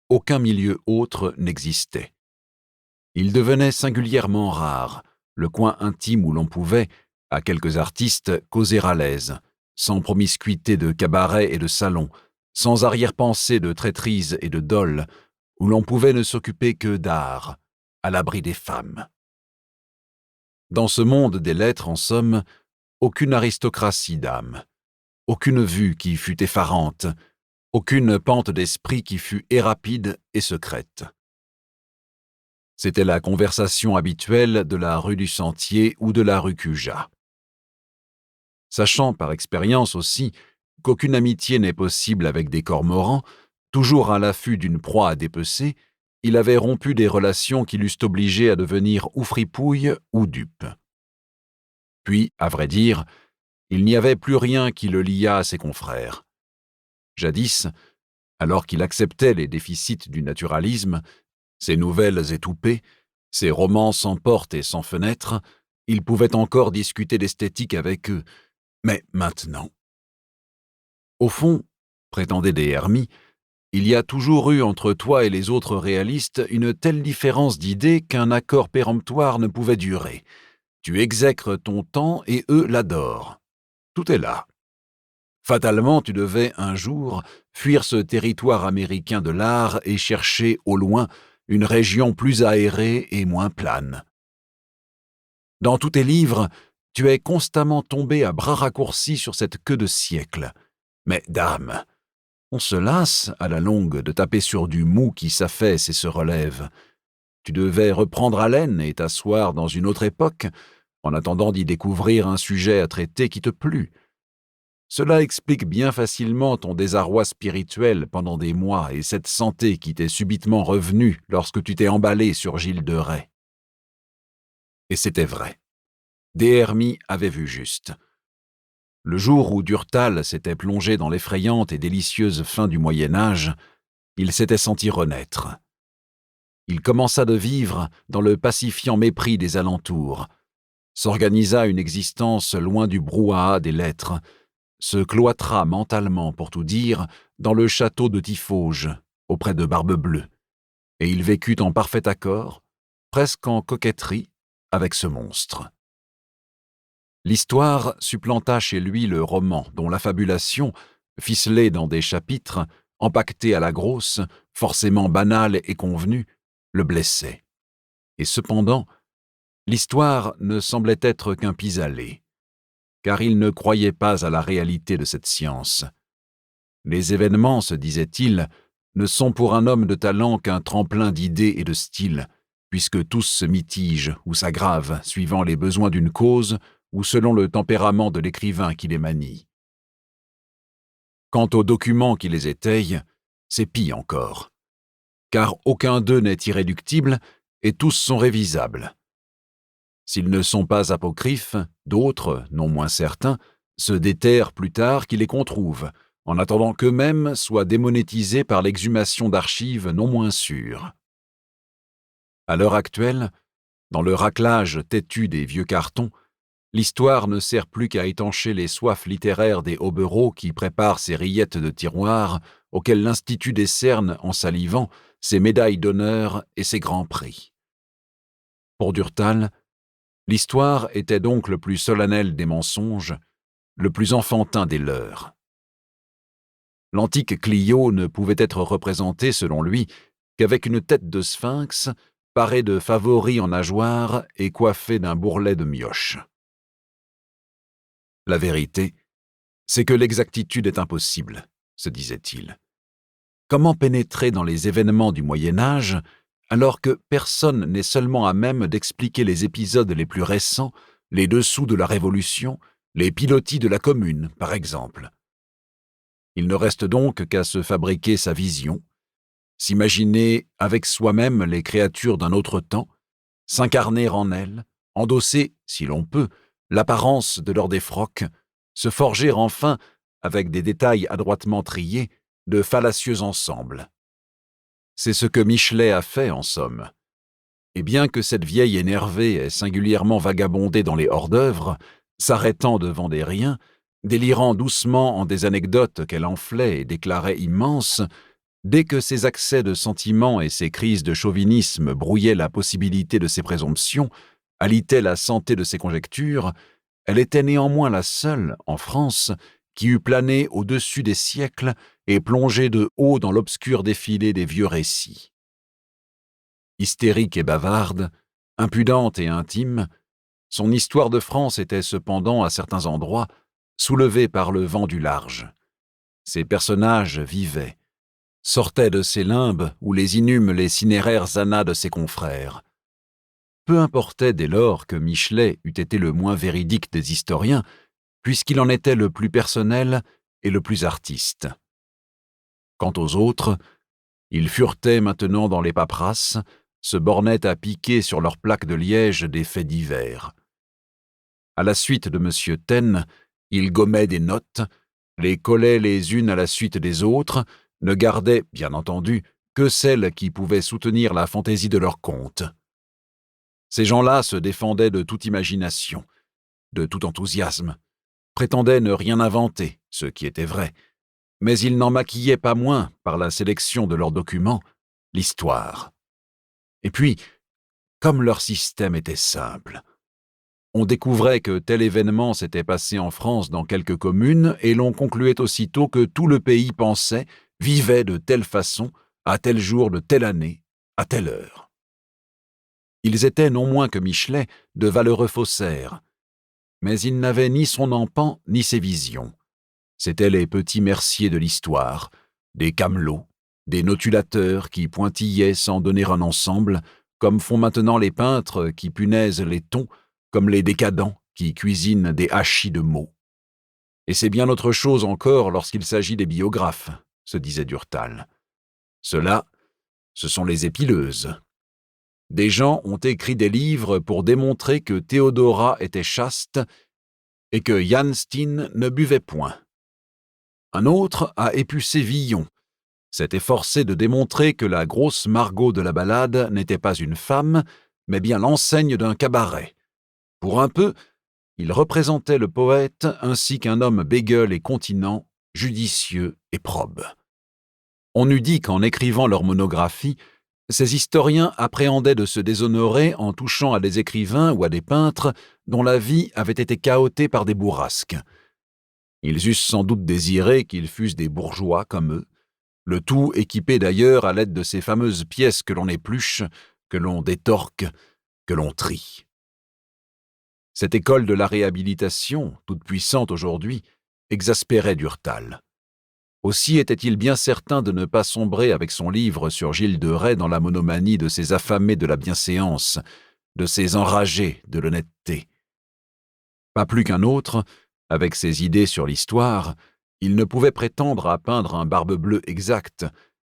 Aucun milieu autre n'existait. Il devenait singulièrement rare, le coin intime où l'on pouvait, à quelques artistes, causer à l'aise, sans promiscuité de cabarets et de salons, sans arrière-pensée de traîtrise et de dol, où l'on pouvait ne s'occuper que d'art, à l'abri des femmes. Dans ce monde des lettres, en somme, aucune aristocratie d'âme, aucune vue qui fût effarante, aucune pente d'esprit qui fût et rapide et secrète. C'était la conversation habituelle de la rue du Sentier ou de la rue Cujas. Sachant par expérience aussi qu'aucune amitié n'est possible avec des cormorans, toujours à l'affût d'une proie à dépecer, il avait rompu des relations qui l'eussent obligé à devenir ou fripouille ou dupe. Puis, à vrai dire, il n'y avait plus rien qui le liât à ses confrères. Jadis, alors qu'il acceptait les déficits du naturalisme, ses nouvelles étoupées, ses romans sans porte et sans fenêtre, il pouvait encore discuter d'esthétique avec eux. Mais maintenant... Au fond, prétendaient des Hermies, il y a toujours eu entre toi et les autres réalistes une telle différence d'idées qu'un accord péremptoire ne pouvait durer. Tu exècres ton temps et eux l'adorent. Tout est là. Fatalement, tu devais, un jour, fuir ce territoire américain de l'art et chercher, au loin, une région plus aérée et moins plane. Dans tous tes livres, tu es constamment tombé à bras raccourcis sur cette queue de siècle. Mais, dame, On se lasse, à la longue, de taper sur du mou qui s'affaisse et se relève. Tu devais reprendre haleine et t'asseoir dans une autre époque, en attendant d'y découvrir un sujet à traiter qui te plut. Cela explique bien facilement ton désarroi spirituel pendant des mois et cette santé qui t'est subitement revenue lorsque tu t'es emballé sur Gilles de Rais. Et c'était vrai. Des Hermies avait vu juste. Le jour où Durtal s'était plongé dans l'effrayante et délicieuse fin du Moyen-Âge, il s'était senti renaître. Il commença de vivre dans le pacifiant mépris des alentours, s'organisa une existence loin du brouhaha des lettres, se cloîtra mentalement, pour tout dire, dans le château de Tiffauges, auprès de Barbe-Bleue, et il vécut en parfait accord, presque en coquetterie, avec ce monstre. L'histoire supplanta chez lui le roman, dont l'affabulation, ficelée dans des chapitres, empaquetés à la grosse, forcément banale et convenue, le blessait. Et cependant, l'histoire ne semblait être qu'un pis-aller, car il ne croyait pas à la réalité de cette science. Les événements, se disait-il, ne sont pour un homme de talent qu'un tremplin d'idées et de style, puisque tous se mitigent ou s'aggravent suivant les besoins d'une cause ou selon le tempérament de l'écrivain qui les manie. Quant aux documents qui les étayent, c'est pis encore, car aucun d'eux n'est irréductible et tous sont révisables. S'ils ne sont pas apocryphes, d'autres, non moins certains, se déterrent plus tard qui les controuvent, en attendant qu'eux-mêmes soient démonétisés par l'exhumation d'archives non moins sûres. À l'heure actuelle, dans le raclage têtu des vieux cartons, l'histoire ne sert plus qu'à étancher les soifs littéraires des hobereaux qui préparent ces rillettes de tiroir auxquelles l'Institut décerne, en salivant, ses médailles d'honneur et ses grands prix. Pour Durtal, l'histoire était donc le plus solennel des mensonges, le plus enfantin des leurs. L'antique Clio ne pouvait être représenté, selon lui, qu'avec une tête de sphinx, parée de favoris en nageoire et coiffée d'un bourrelet de mioche. La vérité, c'est que l'exactitude est impossible, se disait-il. Comment pénétrer dans les événements du Moyen-Âge alors que personne n'est seulement à même d'expliquer les épisodes les plus récents, les dessous de la Révolution, les pilotis de la Commune, par exemple. Il ne reste donc qu'à se fabriquer sa vision, s'imaginer avec soi-même les créatures d'un autre temps, s'incarner en elles, endosser, si l'on peut, l'apparence de leur défroque, se forger enfin, avec des détails adroitement triés, de fallacieux ensembles. C'est ce que Michelet a fait, en somme. Et bien que cette vieille énervée ait singulièrement vagabondé dans les hors-d'œuvre, s'arrêtant devant des riens, délirant doucement en des anecdotes qu'elle enflait et déclarait immenses, dès que ses accès de sentiment et ses crises de chauvinisme brouillaient la possibilité de ses présomptions, alitaient la santé de ses conjectures, elle était néanmoins la seule, en France, qui eût plané au-dessus des siècles et plongé de haut dans l'obscur défilé des vieux récits. Hystérique et bavarde, impudente et intime, son histoire de France était cependant, à certains endroits, soulevée par le vent du large. Ses personnages vivaient, sortaient de ces limbes où les inhument les cinéraires annats de ses confrères. Peu importait dès lors que Michelet eût été le moins véridique des historiens, puisqu'il en était le plus personnel et le plus artiste. Quant aux autres, ils furetaient maintenant dans les paperasses, se bornaient à piquer sur leurs plaques de liège des faits divers. À la suite de M. Taine, ils gommaient des notes, les collaient les unes à la suite des autres, ne gardaient, bien entendu, que celles qui pouvaient soutenir la fantaisie de leur conte. Ces gens-là se défendaient de toute imagination, de tout enthousiasme, prétendaient ne rien inventer, ce qui était vrai, mais ils n'en maquillaient pas moins, par la sélection de leurs documents, l'histoire. Et puis, comme leur système était simple, on découvrait que tel événement s'était passé en France dans quelques communes et l'on concluait aussitôt que tout le pays pensait, vivait de telle façon, à tel jour de telle année, à telle heure. Ils étaient non moins que Michelet de valeureux faussaires, mais ils n'avaient ni son empan ni ses visions. C'étaient les petits Merciers de l'histoire, des camelots, des notulateurs qui pointillaient sans donner un ensemble, comme font maintenant les peintres qui punaisent les tons, comme les décadents qui cuisinent des hachis de mots. Et c'est bien autre chose encore lorsqu'il s'agit des biographes, se disait Durtal. Ceux-là, ce sont les épileuses. Des gens ont écrit des livres pour démontrer que Théodora était chaste et que Jan Steen ne buvait point. Un autre a épucé Villon, s'est efforcé de démontrer que la grosse Margot de la ballade n'était pas une femme, mais bien l'enseigne d'un cabaret. Pour un peu, il représentait le poète ainsi qu'un homme bégueule et continent, judicieux et probe. On eût dit qu'en écrivant leur monographie, ces historiens appréhendaient de se déshonorer en touchant à des écrivains ou à des peintres dont la vie avait été cahotée par des bourrasques. Ils eussent sans doute désiré qu'ils fussent des bourgeois comme eux, le tout équipé d'ailleurs à l'aide de ces fameuses pièces que l'on épluche, que l'on détorque, que l'on trie. Cette école de la réhabilitation, toute puissante aujourd'hui, exaspérait Durtal. Aussi était-il bien certain de ne pas sombrer avec son livre sur Gilles de Rais dans la monomanie de ces affamés de la bienséance, de ces enragés de l'honnêteté. Pas plus qu'un autre, avec ses idées sur l'histoire, il ne pouvait prétendre à peindre un Barbe-Bleue exact,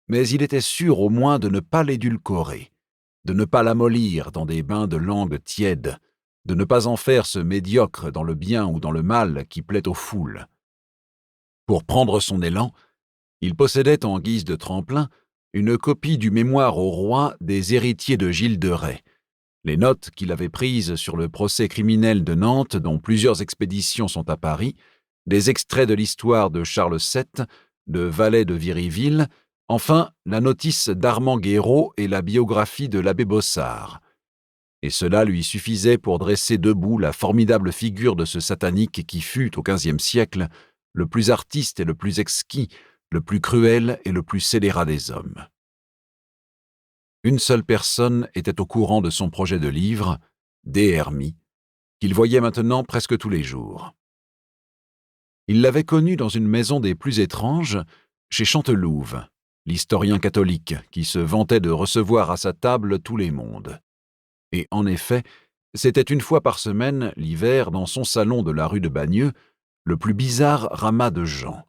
mais il était sûr au moins de ne pas l'édulcorer, de ne pas l'amollir dans des bains de langue tiède, de ne pas en faire ce médiocre dans le bien ou dans le mal qui plaît aux foules. Pour prendre son élan, il possédait en guise de tremplin une copie du mémoire au roi des héritiers de Gilles de Rais, les notes qu'il avait prises sur le procès criminel de Nantes dont plusieurs expéditions sont à Paris, des extraits de l'histoire de Charles VII, de Valet de Viriville, enfin la notice d'Armand Guéraud et la biographie de l'abbé Bossard. Et cela lui suffisait pour dresser debout la formidable figure de ce satanique qui fut, au XVe siècle, le plus artiste et le plus exquis, le plus cruel et le plus scélérat des hommes. Une seule personne était au courant de son projet de livre, Des Hermies, qu'il voyait maintenant presque tous les jours. Il l'avait connu dans une maison des plus étranges, chez Chantelouve, l'historien catholique qui se vantait de recevoir à sa table tous les mondes. Et en effet, c'était une fois par semaine, l'hiver, dans son salon de la rue de Bagneux, le plus bizarre ramas de gens.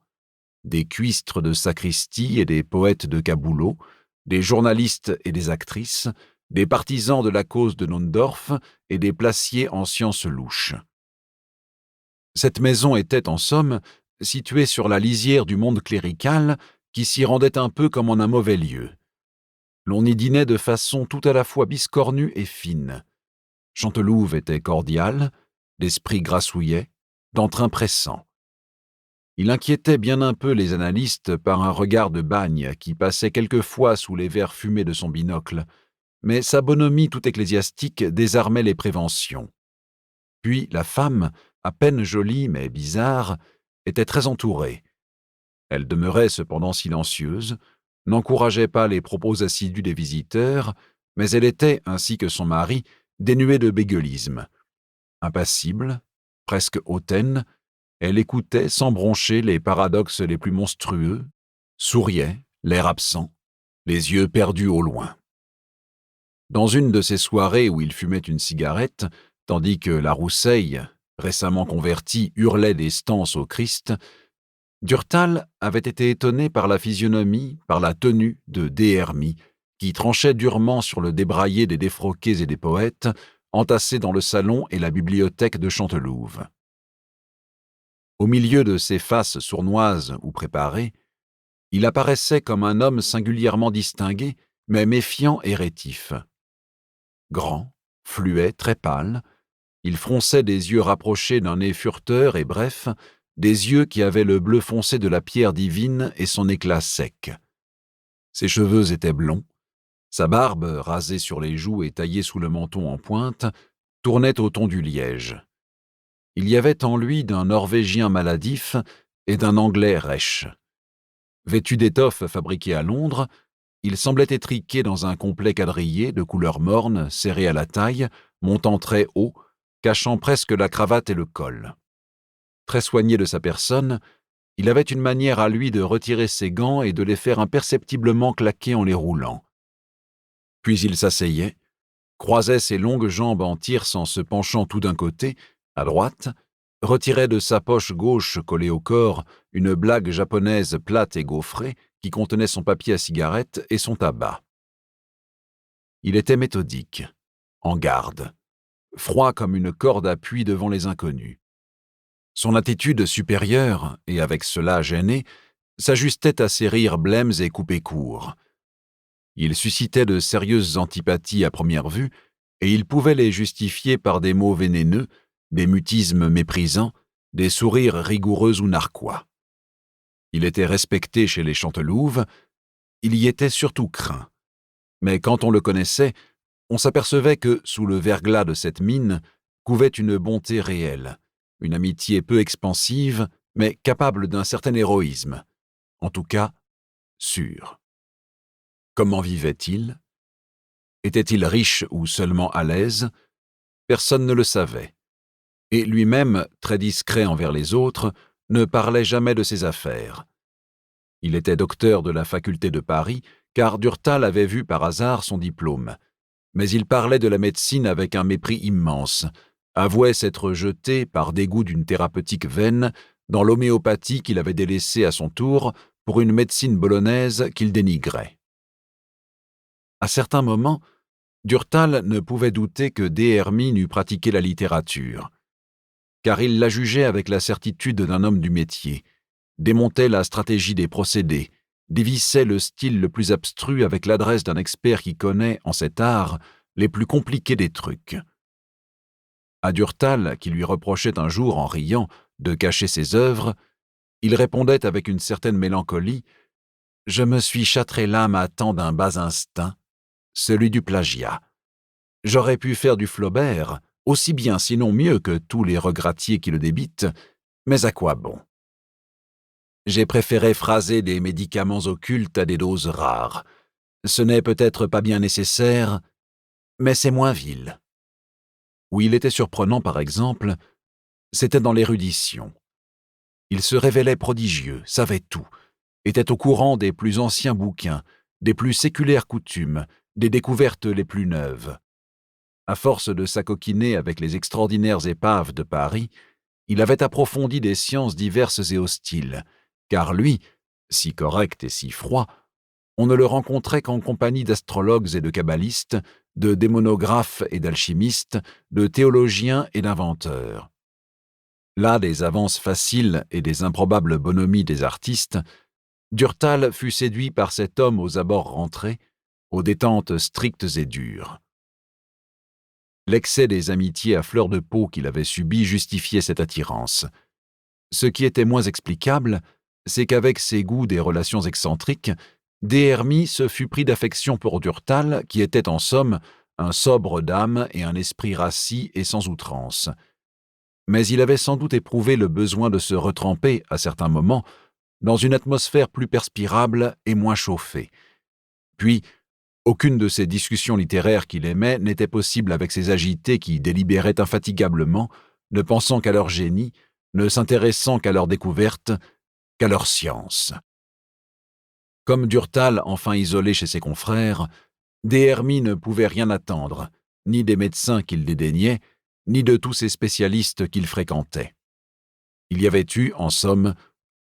Des cuistres de sacristie et des poètes de caboulot, des journalistes et des actrices, des partisans de la cause de Naundorf et des placiers en sciences louches. Cette maison était, en somme, située sur la lisière du monde clérical qui s'y rendait un peu comme en un mauvais lieu. L'on y dînait de façon tout à la fois biscornue et fine. Chantelouve était cordial, l'esprit grassouillet, d'entrain pressant. Il inquiétait bien un peu les analystes par un regard de bagne qui passait quelquefois sous les verres fumés de son binocle, mais sa bonhomie tout ecclésiastique désarmait les préventions. Puis la femme, à peine jolie mais bizarre, était très entourée. Elle demeurait cependant silencieuse, n'encourageait pas les propos assidus des visiteurs, mais elle était, ainsi que son mari, dénuée de bégueulisme. Impassible, presque hautaine, elle écoutait sans broncher les paradoxes les plus monstrueux, souriait, l'air absent, les yeux perdus au loin. Dans une de ces soirées où il fumait une cigarette, tandis que la Rousseille, récemment convertie, hurlait des stances au Christ, Durtal avait été étonné par la physionomie, par la tenue de Des Hermies, qui tranchait durement sur le débraillé des défroqués et des poètes, entassés dans le salon et la bibliothèque de Chantelouve. Au milieu de ces faces sournoises ou préparées, il apparaissait comme un homme singulièrement distingué, mais méfiant et rétif. Grand, fluet, très pâle, il fronçait des yeux rapprochés d'un nez fureteur et bref, des yeux qui avaient le bleu foncé de la pierre divine et son éclat sec. Ses cheveux étaient blonds, sa barbe, rasée sur les joues et taillée sous le menton en pointe, tournait au ton du liège. Il y avait en lui d'un Norvégien maladif et d'un Anglais rêche. Vêtu d'étoffes fabriquées à Londres, il semblait étriqué dans un complet quadrillé de couleur morne, serré à la taille, montant très haut, cachant presque la cravate et le col. Très soigné de sa personne, Il avait une manière à lui de retirer ses gants et de les faire imperceptiblement claquer en les roulant. Puis il s'asseyait, croisait ses longues jambes en tierce en se penchant tout d'un côté, à droite, retirait de sa poche gauche collée au corps une blague japonaise plate et gaufrée qui contenait son papier à cigarette et son tabac. Il était méthodique, en garde, froid comme une corde à puits devant les inconnus. Son attitude supérieure, et avec cela gênée, s'ajustait à ses rires blêmes et coupés courts. Il suscitait de sérieuses antipathies à première vue, et il pouvait les justifier par des mots vénéneux, des mutismes méprisants, des sourires rigoureux ou narquois. Il était respecté chez les Chantelouve, il y était surtout craint. Mais quand on le connaissait, on s'apercevait que, sous le verglas de cette mine, couvait une bonté réelle, une amitié peu expansive, mais capable d'un certain héroïsme. En tout cas, sûr. Comment vivait-il? Était-il riche ou seulement à l'aise? Personne ne le savait. Et lui-même, très discret envers les autres, ne parlait jamais de ses affaires. Il était docteur de la faculté de Paris, car Durtal avait vu par hasard son diplôme. Mais il parlait de la médecine avec un mépris immense, avouait s'être jeté, par dégoût d'une thérapeutique vaine, dans l'homéopathie qu'il avait délaissée à son tour pour une médecine bolognaise qu'il dénigrait. À certains moments, Durtal ne pouvait douter que Des Hermies n'eût pratiqué la littérature, car il la jugeait avec la certitude d'un homme du métier, démontait la stratégie des procédés, dévissait le style le plus abstru avec l'adresse d'un expert qui connaît, en cet art, les plus compliqués des trucs. À Durtal, qui lui reprochait un jour, en riant, de cacher ses œuvres, il répondait avec une certaine mélancolie « Je me suis châtré l'âme à tant d'un bas instinct, celui du plagiat. J'aurais pu faire du Flaubert, aussi bien sinon mieux que tous les regrattiers qui le débitent, mais à quoi bon? J'ai préféré phraser des médicaments occultes à des doses rares. Ce n'est peut-être pas bien nécessaire, mais c'est moins vil. » Où il était surprenant, par exemple, c'était dans l'érudition. Il se révélait prodigieux, savait tout, était au courant des plus anciens bouquins, des plus séculaires coutumes, des découvertes les plus neuves. À force de s'acoquiner avec les extraordinaires épaves de Paris, il avait approfondi des sciences diverses et hostiles, car lui, si correct et si froid, on ne le rencontrait qu'en compagnie d'astrologues et de kabbalistes, de démonographes et d'alchimistes, de théologiens et d'inventeurs. Là des avances faciles et des improbables bonhomies des artistes, Durtal fut séduit par cet homme aux abords rentrés, aux détentes strictes et dures. L'excès des amitiés à fleur de peau qu'il avait subies justifiait cette attirance. Ce qui était moins explicable, c'est qu'avec ses goûts des relations excentriques, Des Hermies se fut pris d'affection pour Durtal, qui était en somme un sobre d'âme et un esprit rassis et sans outrance. Mais il avait sans doute éprouvé le besoin de se retremper, à certains moments, dans une atmosphère plus perspirable et moins chauffée. Puis, aucune de ces discussions littéraires qu'il aimait n'était possible avec ces agités qui délibéraient infatigablement, ne pensant qu'à leur génie, ne s'intéressant qu'à leur découverte, qu'à leur science. Comme Durtal, enfin isolé chez ses confrères, Des Hermies ne pouvait rien attendre, ni des médecins qu'il dédaignait, ni de tous ces spécialistes qu'il fréquentait. Il y avait eu, en somme,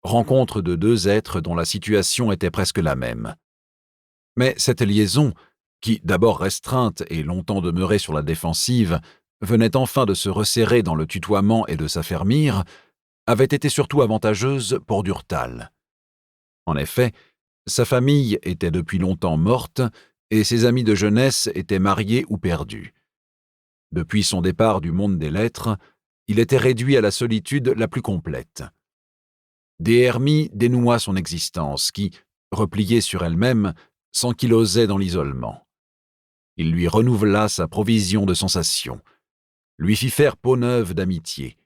rencontre de deux êtres dont la situation était presque la même. Mais cette liaison, qui, d'abord restreinte et longtemps demeurée sur la défensive, venait enfin de se resserrer dans le tutoiement et de s'affermir, avait été surtout avantageuse pour Durtal. En effet, sa famille était depuis longtemps morte et ses amis de jeunesse étaient mariés ou perdus. Depuis son départ du monde des lettres, il était réduit à la solitude la plus complète. Des Hermies dénoua son existence qui, repliée sur elle-même, s'ankylosait dans l'isolement. Il lui renouvela sa provision de sensations, lui fit faire peau neuve d'amitié,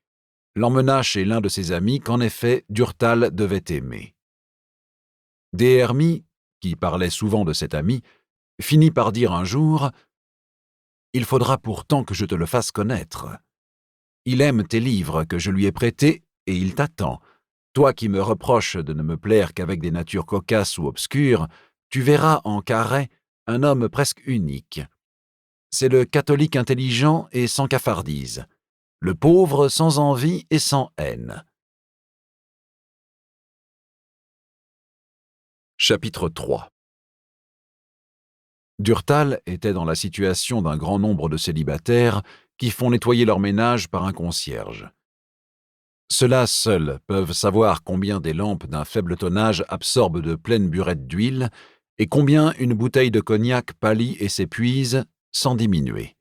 l'emmena chez l'un de ses amis qu'en effet Durtal devait aimer. Des Hermies, qui parlait souvent de cet ami, finit par dire un jour « Il faudra pourtant que je te le fasse connaître. Il aime tes livres que je lui ai prêtés et il t'attend, Toi qui me reproches de ne me plaire qu'avec des natures cocasses ou obscures, tu verras en Carhaix un homme presque unique. C'est le catholique intelligent et sans cafardise, le pauvre sans envie et sans haine. Chapitre 3. Durtal était dans la situation d'un grand nombre de célibataires qui font nettoyer leur ménage par un concierge. Ceux-là seuls peuvent savoir combien des lampes d'un faible tonnage absorbent de pleines burettes d'huile et combien une bouteille de cognac pâlit et s'épuise sans diminuer.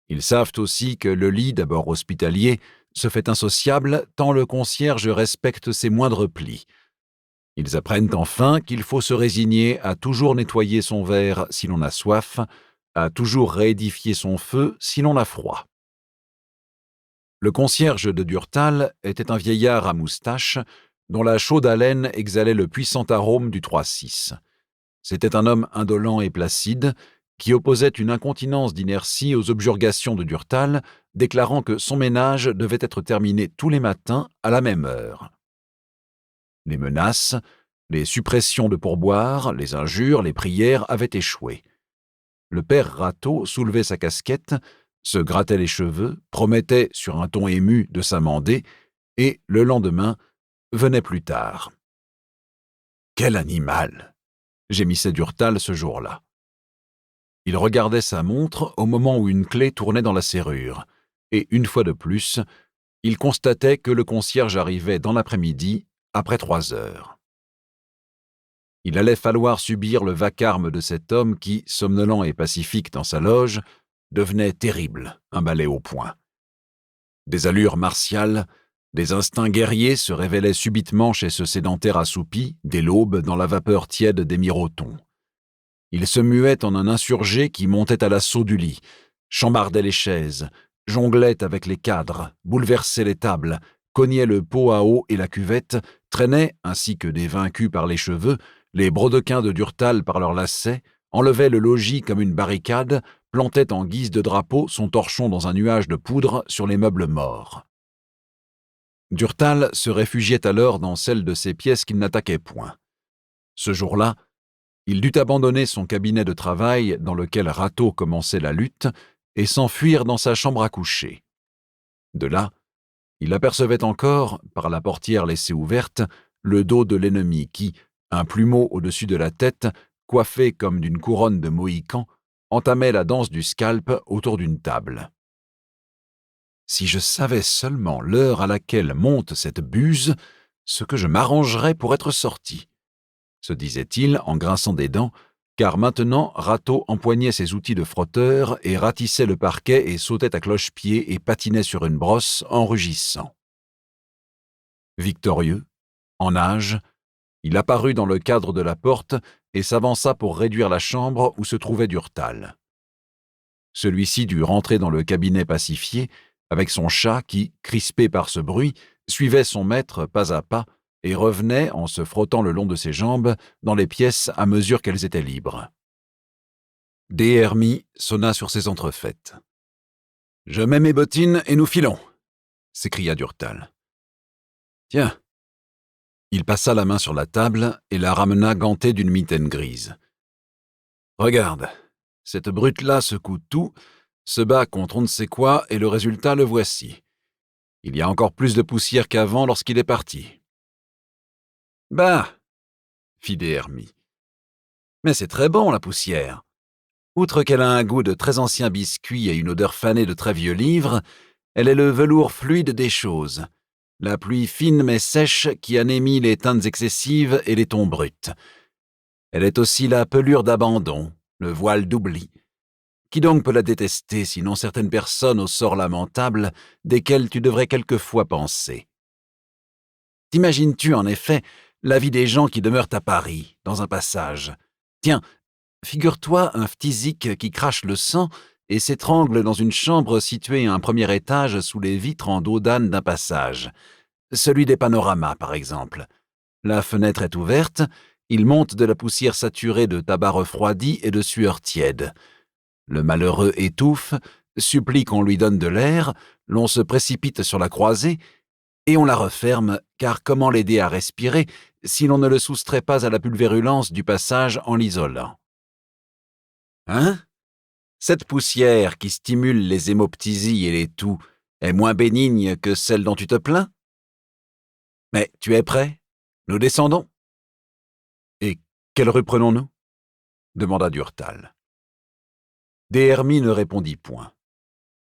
Ils savent aussi que le lit, d'abord hospitalier, se fait insociable tant le concierge respecte ses moindres plis. Ils apprennent enfin qu'il faut se résigner à toujours nettoyer son verre si l'on a soif, à toujours réédifier son feu si l'on a froid. Le concierge de Durtal était un vieillard à moustache, dont la chaude haleine exhalait le puissant arôme du 3-6. C'était un homme indolent et placide, qui opposait une incontinence d'inertie aux objurgations de Durtal, déclarant que son ménage devait être terminé tous les matins à la même heure. Les menaces, les suppressions de pourboires, les injures, les prières avaient échoué. Le père Rateau soulevait sa casquette, se grattait les cheveux, promettait sur un ton ému de s'amender, et, le lendemain, venait plus tard. « Quel animal !» gémissait Durtal ce jour-là. Il regardait sa montre au moment où une clé tournait dans la serrure, et une fois de plus, il constatait que le concierge arrivait dans l'après-midi, après 3 heures. Il allait falloir subir le vacarme de cet homme qui, somnolent et pacifique dans sa loge, devenait terrible, un balai au poing. Des allures martiales, des instincts guerriers se révélaient subitement chez ce sédentaire assoupi, dès l'aube, dans la vapeur tiède des mirotons. Il se muait en un insurgé qui montait à l'assaut du lit, chambardait les chaises, jonglait avec les cadres, bouleversait les tables, cognait le pot à eau et la cuvette, traînait, ainsi que des vaincus par les cheveux, les brodequins de Durtal par leurs lacets, enlevait le logis comme une barricade, plantait en guise de drapeau son torchon dans un nuage de poudre sur les meubles morts. Durtal se réfugiait alors dans celle de ces pièces qu'il n'attaquait point. Ce jour-là, il dut abandonner son cabinet de travail dans lequel Rateau commençait la lutte et s'enfuir dans sa chambre à coucher. De là, il apercevait encore, par la portière laissée ouverte, le dos de l'ennemi qui, un plumeau au-dessus de la tête, coiffé comme d'une couronne de Mohican, entamait la danse du scalp autour d'une table. « Si je savais seulement l'heure à laquelle monte cette buse, ce que je m'arrangerais pour être sorti !» se disait-il en grinçant des dents, car maintenant Rateau empoignait ses outils de frotteur et ratissait le parquet et sautait à cloche-pied et patinait sur une brosse en rugissant. Victorieux, en âge, il apparut dans le cadre de la porte et s'avança pour réduire la chambre où se trouvait Durtal. Celui-ci dut rentrer dans le cabinet pacifié, avec son chat qui, crispé par ce bruit, suivait son maître pas à pas et revenait, en se frottant le long de ses jambes, dans les pièces à mesure qu'elles étaient libres. Des Hermies sonna sur ses entrefaites. « Je mets mes bottines et nous filons !» s'écria Durtal. « Tiens !» Il passa la main sur la table et la ramena gantée d'une mitaine grise. « Regarde, cette brute-là secoue tout, se bat contre on ne sait quoi et le résultat le voici. Il y a encore plus de poussière qu'avant lorsqu'il est parti. » « Bah !» fit des Hermies. « Mais c'est très bon, la poussière. Outre qu'elle a un goût de très anciens biscuits et une odeur fanée de très vieux livres, elle est le velours fluide des choses, la pluie fine mais sèche qui anémie les teintes excessives et les tons bruts. Elle est aussi la pelure d'abandon, le voile d'oubli. Qui donc peut la détester, sinon certaines personnes au sort lamentable desquelles tu devrais quelquefois penser? T'imagines-tu, en effet, la vie des gens qui demeurent à Paris, dans un passage? Tiens, figure-toi un phthisique qui crache le sang et s'étrangle dans une chambre située à un premier étage sous les vitres en dos d'âne d'un passage. Celui des panoramas, par exemple. La fenêtre est ouverte, il monte de la poussière saturée de tabac refroidi et de sueur tiède. Le malheureux étouffe, supplie qu'on lui donne de l'air, l'on se précipite sur la croisée, Et on la referme, car comment l'aider à respirer si l'on ne le soustrait pas à la pulvérulence du passage en l'isolant? Hein? Cette poussière qui stimule les hémoptysies et les toux est moins bénigne que celle dont tu te plains? Mais tu es prêt? Nous descendons? Et quelle rue prenons-nous? Demanda Durtal. Des Hermies ne répondit point.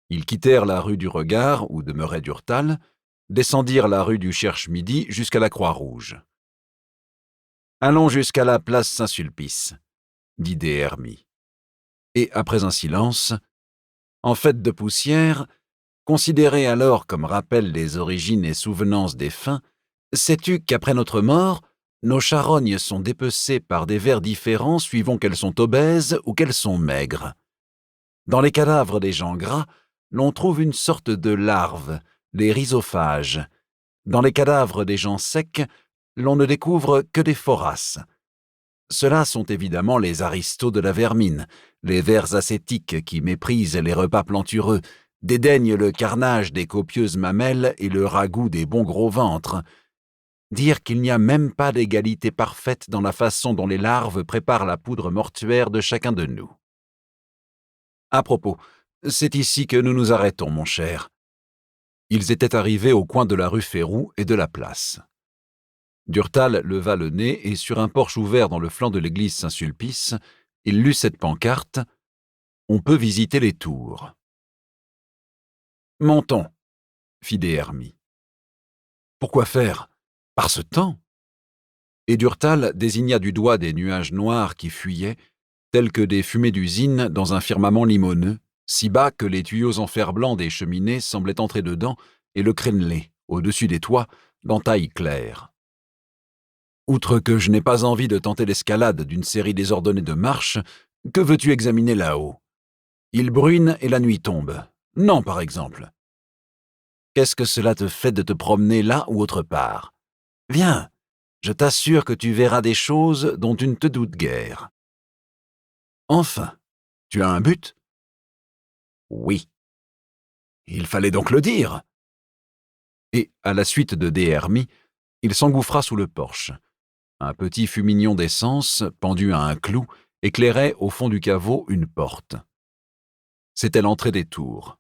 Ils quittèrent la rue du Regard, où demeurait Durtal, descendirent la rue du Cherche-Midi jusqu'à la Croix-Rouge. « Allons jusqu'à la place Saint-Sulpice, » dit Des Hermies. Et après un silence, « En fait de poussière, considéré alors comme rappel des origines et souvenances des fins, sais-tu qu'après notre mort, nos charognes sont dépecées par des vers différents suivant qu'elles sont obèses ou qu'elles sont maigres. Dans les cadavres des gens gras, l'on trouve une sorte de larve, les rhizophages. Dans les cadavres des gens secs, l'on ne découvre que des phorasses. Ceux-là sont évidemment les aristos de la vermine, les vers ascétiques qui méprisent les repas plantureux, dédaignent le carnage des copieuses mamelles et le ragoût des bons gros ventres. Dire qu'il n'y a même pas d'égalité parfaite dans la façon dont les larves préparent la poudre mortuaire de chacun de nous. À propos, c'est ici que nous nous arrêtons, mon cher. Ils étaient arrivés au coin de la rue Férou et de la place. Durtal leva le nez et sur un porche ouvert dans le flanc de l'église Saint-Sulpice, il lut cette pancarte « On peut visiter les tours ». « Montons », fit Des Hermies. « Pourquoi faire? Par ce temps ?» Et Durtal désigna du doigt des nuages noirs qui fuyaient, tels que des fumées d'usine dans un firmament limoneux, si bas que les tuyaux en fer blanc des cheminées semblaient entrer dedans et le créneler, au-dessus des toits, d'entailles claires. Outre que je n'ai pas envie de tenter l'escalade d'une série désordonnée de marches, que veux-tu examiner là-haut? Il bruine et la nuit tombe. Non, par exemple. Qu'est-ce que cela te fait de te promener là ou autre part? Viens, je t'assure que tu verras des choses dont tu ne te doutes guère. Enfin, tu as un but? Oui. Il fallait donc le dire. Et, à la suite de Des Hermies, il s'engouffra sous le porche. Un petit fumignon d'essence, pendu à un clou, éclairait au fond du caveau une porte. C'était l'entrée des tours.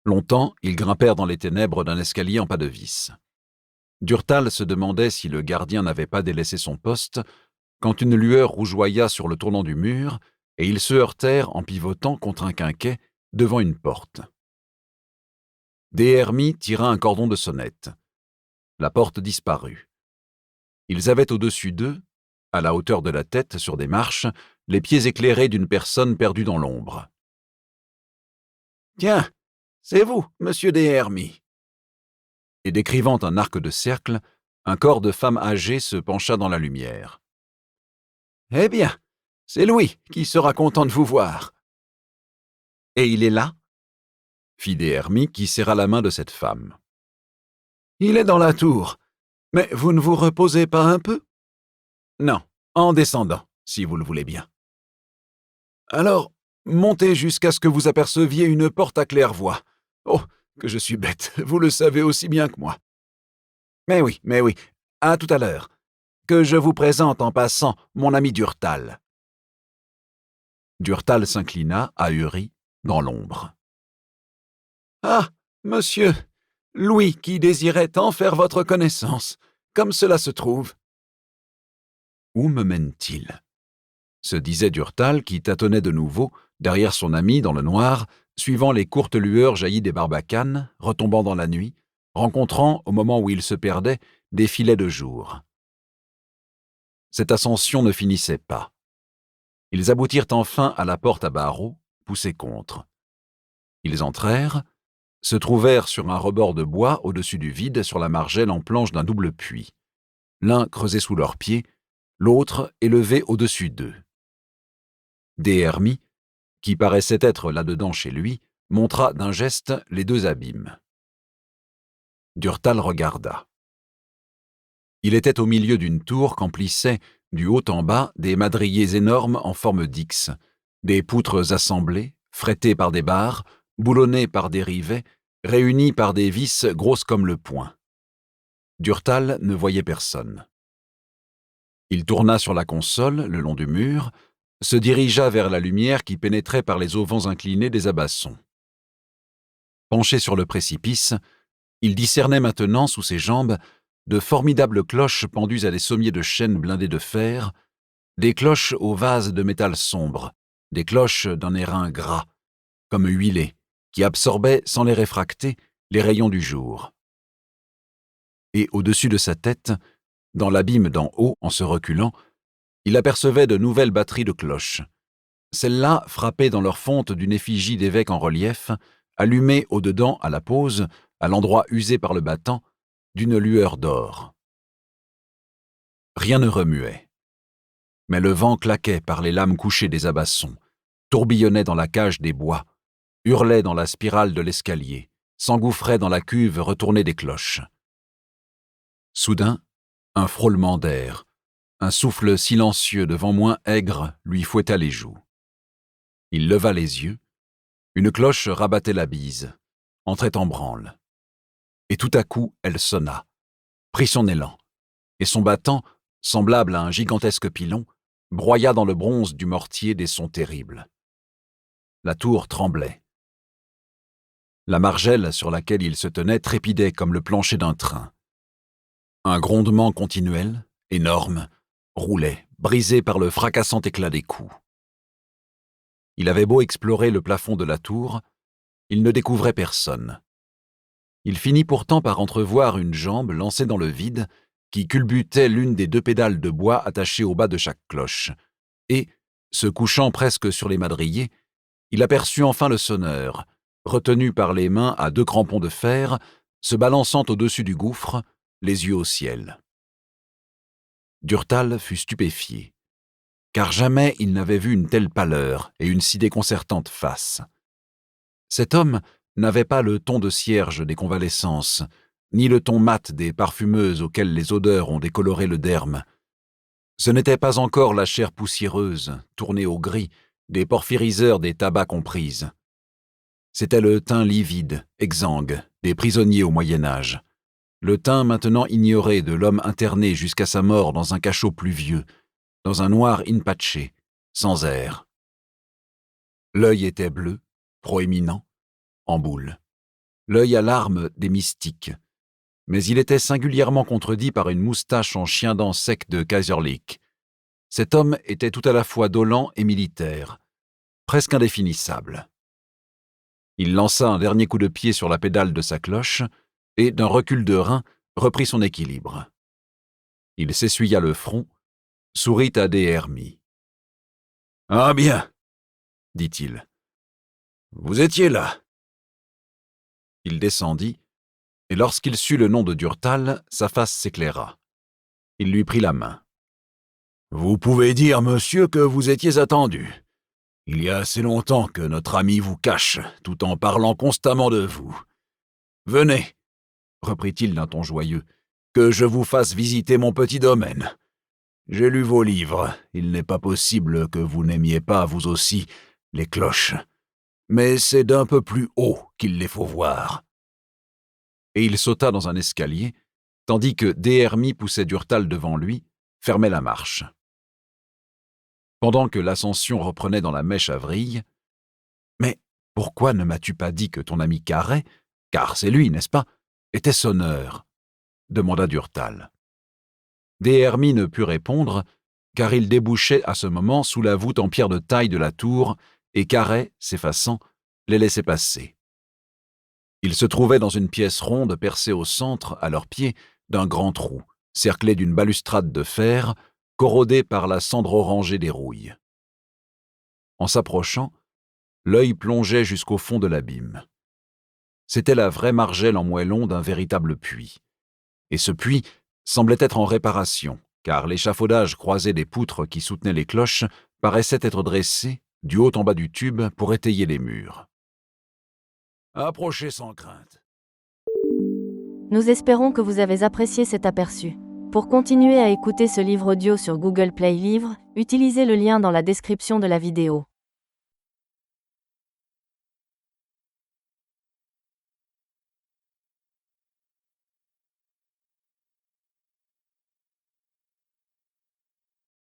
Longtemps, ils grimpèrent dans les ténèbres d'un escalier en pas de vis. Durtal se demandait si le gardien n'avait pas délaissé son poste, quand une lueur rougeoya sur le tournant du mur, et ils se heurtèrent en pivotant contre un quinquet devant une porte. Des Hermies tira un cordon de sonnette. La porte disparut. Ils avaient au-dessus d'eux, à la hauteur de la tête sur des marches, les pieds éclairés d'une personne perdue dans l'ombre. « Tiens, c'est vous, monsieur Des Hermies !» Et décrivant un arc de cercle, un corps de femme âgée se pencha dans la lumière. « Eh bien, c'est Louis qui sera content de vous voir. »« Et il est là ?» fit Des Hermies qui serra la main de cette femme. « Il est dans la tour. Mais vous ne vous reposez pas un peu? »« Non, en descendant, si vous le voulez bien. »« Alors, montez jusqu'à ce que vous aperceviez une porte à claire-voie. Oh, que je suis bête, vous le savez aussi bien que moi. Mais oui, à tout à l'heure. Que je vous présente en passant mon ami Durtal. » Durtal s'inclina, ahuri, dans l'ombre. « Ah, monsieur, Louis qui désirait tant faire votre connaissance, comme cela se trouve. »« Où me mène-t-il » se disait Durtal qui tâtonnait de nouveau, derrière son ami dans le noir, suivant les courtes lueurs jaillies des barbacanes, retombant dans la nuit, rencontrant, au moment où il se perdait, des filets de jour. Cette ascension ne finissait pas. Ils aboutirent enfin à la porte à barreaux, poussée contre. Ils entrèrent, se trouvèrent sur un rebord de bois au-dessus du vide sur la margelle en planche d'un double puits, l'un creusé sous leurs pieds, l'autre élevé au-dessus d'eux. Des Hermies, qui paraissait être là-dedans chez lui, montra d'un geste les deux abîmes. Durtal regarda. Il était au milieu d'une tour qu'emplissaient, du haut en bas, des madriers énormes en forme d'X, des poutres assemblées, frettées par des barres, boulonnées par des rivets, réunies par des vis grosses comme le poing. Durtal ne voyait personne. Il tourna sur la console, le long du mur, se dirigea vers la lumière qui pénétrait par les auvents inclinés des abassons. Penché sur le précipice, il discernait maintenant sous ses jambes de formidables cloches pendues à des sommiers de chêne blindés de fer, des cloches aux vases de métal sombre, des cloches d'un airain gras, comme huilé, qui absorbaient, sans les réfracter, les rayons du jour. Et au-dessus de sa tête, dans l'abîme d'en haut, en se reculant, il apercevait de nouvelles batteries de cloches. Celles-là frappaient dans leur fonte d'une effigie d'évêque en relief, allumée au-dedans à la pose, à l'endroit usé par le battant, d'une lueur d'or. Rien ne remuait. Mais le vent claquait par les lames couchées des abassons, tourbillonnait dans la cage des bois, hurlait dans la spirale de l'escalier, s'engouffrait dans la cuve retournée des cloches. Soudain, un frôlement d'air, un souffle silencieux de vent moins aigre lui fouetta les joues. Il leva les yeux. Une cloche rabattait la bise, entrait en branle. Et tout à coup, elle sonna, prit son élan, et son battant, semblable à un gigantesque pilon, broya dans le bronze du mortier des sons terribles. La tour tremblait. La margelle sur laquelle il se tenait trépidait comme le plancher d'un train. Un grondement continuel, énorme, roulait, brisé par le fracassant éclat des coups. Il avait beau explorer le plafond de la tour, il ne découvrait personne. Il finit pourtant par entrevoir une jambe lancée dans le vide qui culbutait l'une des deux pédales de bois attachées au bas de chaque cloche, et, se couchant presque sur les madriers, il aperçut enfin le sonneur, retenu par les mains à deux crampons de fer, se balançant au-dessus du gouffre, les yeux au ciel. Durtal fut stupéfié, car jamais il n'avait vu une telle pâleur et une si déconcertante face. Cet homme n'avait pas le ton de cierge des convalescences, ni le ton mat des parfumeuses auxquelles les odeurs ont décoloré le derme. Ce n'était pas encore la chair poussiéreuse, tournée au gris, des porphyriseurs des tabacs comprises. C'était le teint livide, exsangue, des prisonniers au Moyen-Âge. Le teint maintenant ignoré de l'homme interné jusqu'à sa mort dans un cachot pluvieux, dans un noir in-pace, sans air. L'œil était bleu, proéminent, en boule. L'œil à larmes des mystiques. Mais il était singulièrement contredit par une moustache en chien-dent sec de Kaiserlich. Cet homme était tout à la fois dolent et militaire, presque indéfinissable. Il lança un dernier coup de pied sur la pédale de sa cloche et, d'un recul de rein, reprit son équilibre. Il s'essuya le front, sourit à Des Hermies. « Ah bien, dit-il. Vous étiez là. » Il descendit, et lorsqu'il sut le nom de Durtal, sa face s'éclaira. Il lui prit la main. « Vous pouvez dire, monsieur, que vous étiez attendu. Il y a assez longtemps que notre ami vous cache, tout en parlant constamment de vous. Venez, reprit-il d'un ton joyeux, que je vous fasse visiter mon petit domaine. J'ai lu vos livres, il n'est pas possible que vous n'aimiez pas, vous aussi, les cloches. Mais c'est d'un peu plus haut qu'il les faut voir. » Et il sauta dans un escalier, tandis que Des Hermies poussait Durtal devant lui, fermait la marche. Pendant que l'ascension reprenait dans la mèche à vrille, « Mais pourquoi ne m'as-tu pas dit que ton ami Carhaix, car c'est lui, n'est-ce pas, était sonneur ?» demanda Durtal. Des Hermies ne put répondre, car il débouchait à ce moment sous la voûte en pierre de taille de la tour, et Carhaix, s'effaçant, les laissait passer. Ils se trouvaient dans une pièce ronde percée au centre, à leurs pieds, d'un grand trou, cerclé d'une balustrade de fer, corrodée par la cendre orangée des rouilles. En s'approchant, l'œil plongeait jusqu'au fond de l'abîme. C'était la vraie margelle en moellon d'un véritable puits. Et ce puits semblait être en réparation, car l'échafaudage croisé des poutres qui soutenaient les cloches paraissait être dressé, du haut en bas du tube, pour étayer les murs. Approchez sans crainte. Nous espérons que vous avez apprécié cet aperçu. Pour continuer à écouter ce livre audio sur Google Play Livres, utilisez le lien dans la description de la vidéo.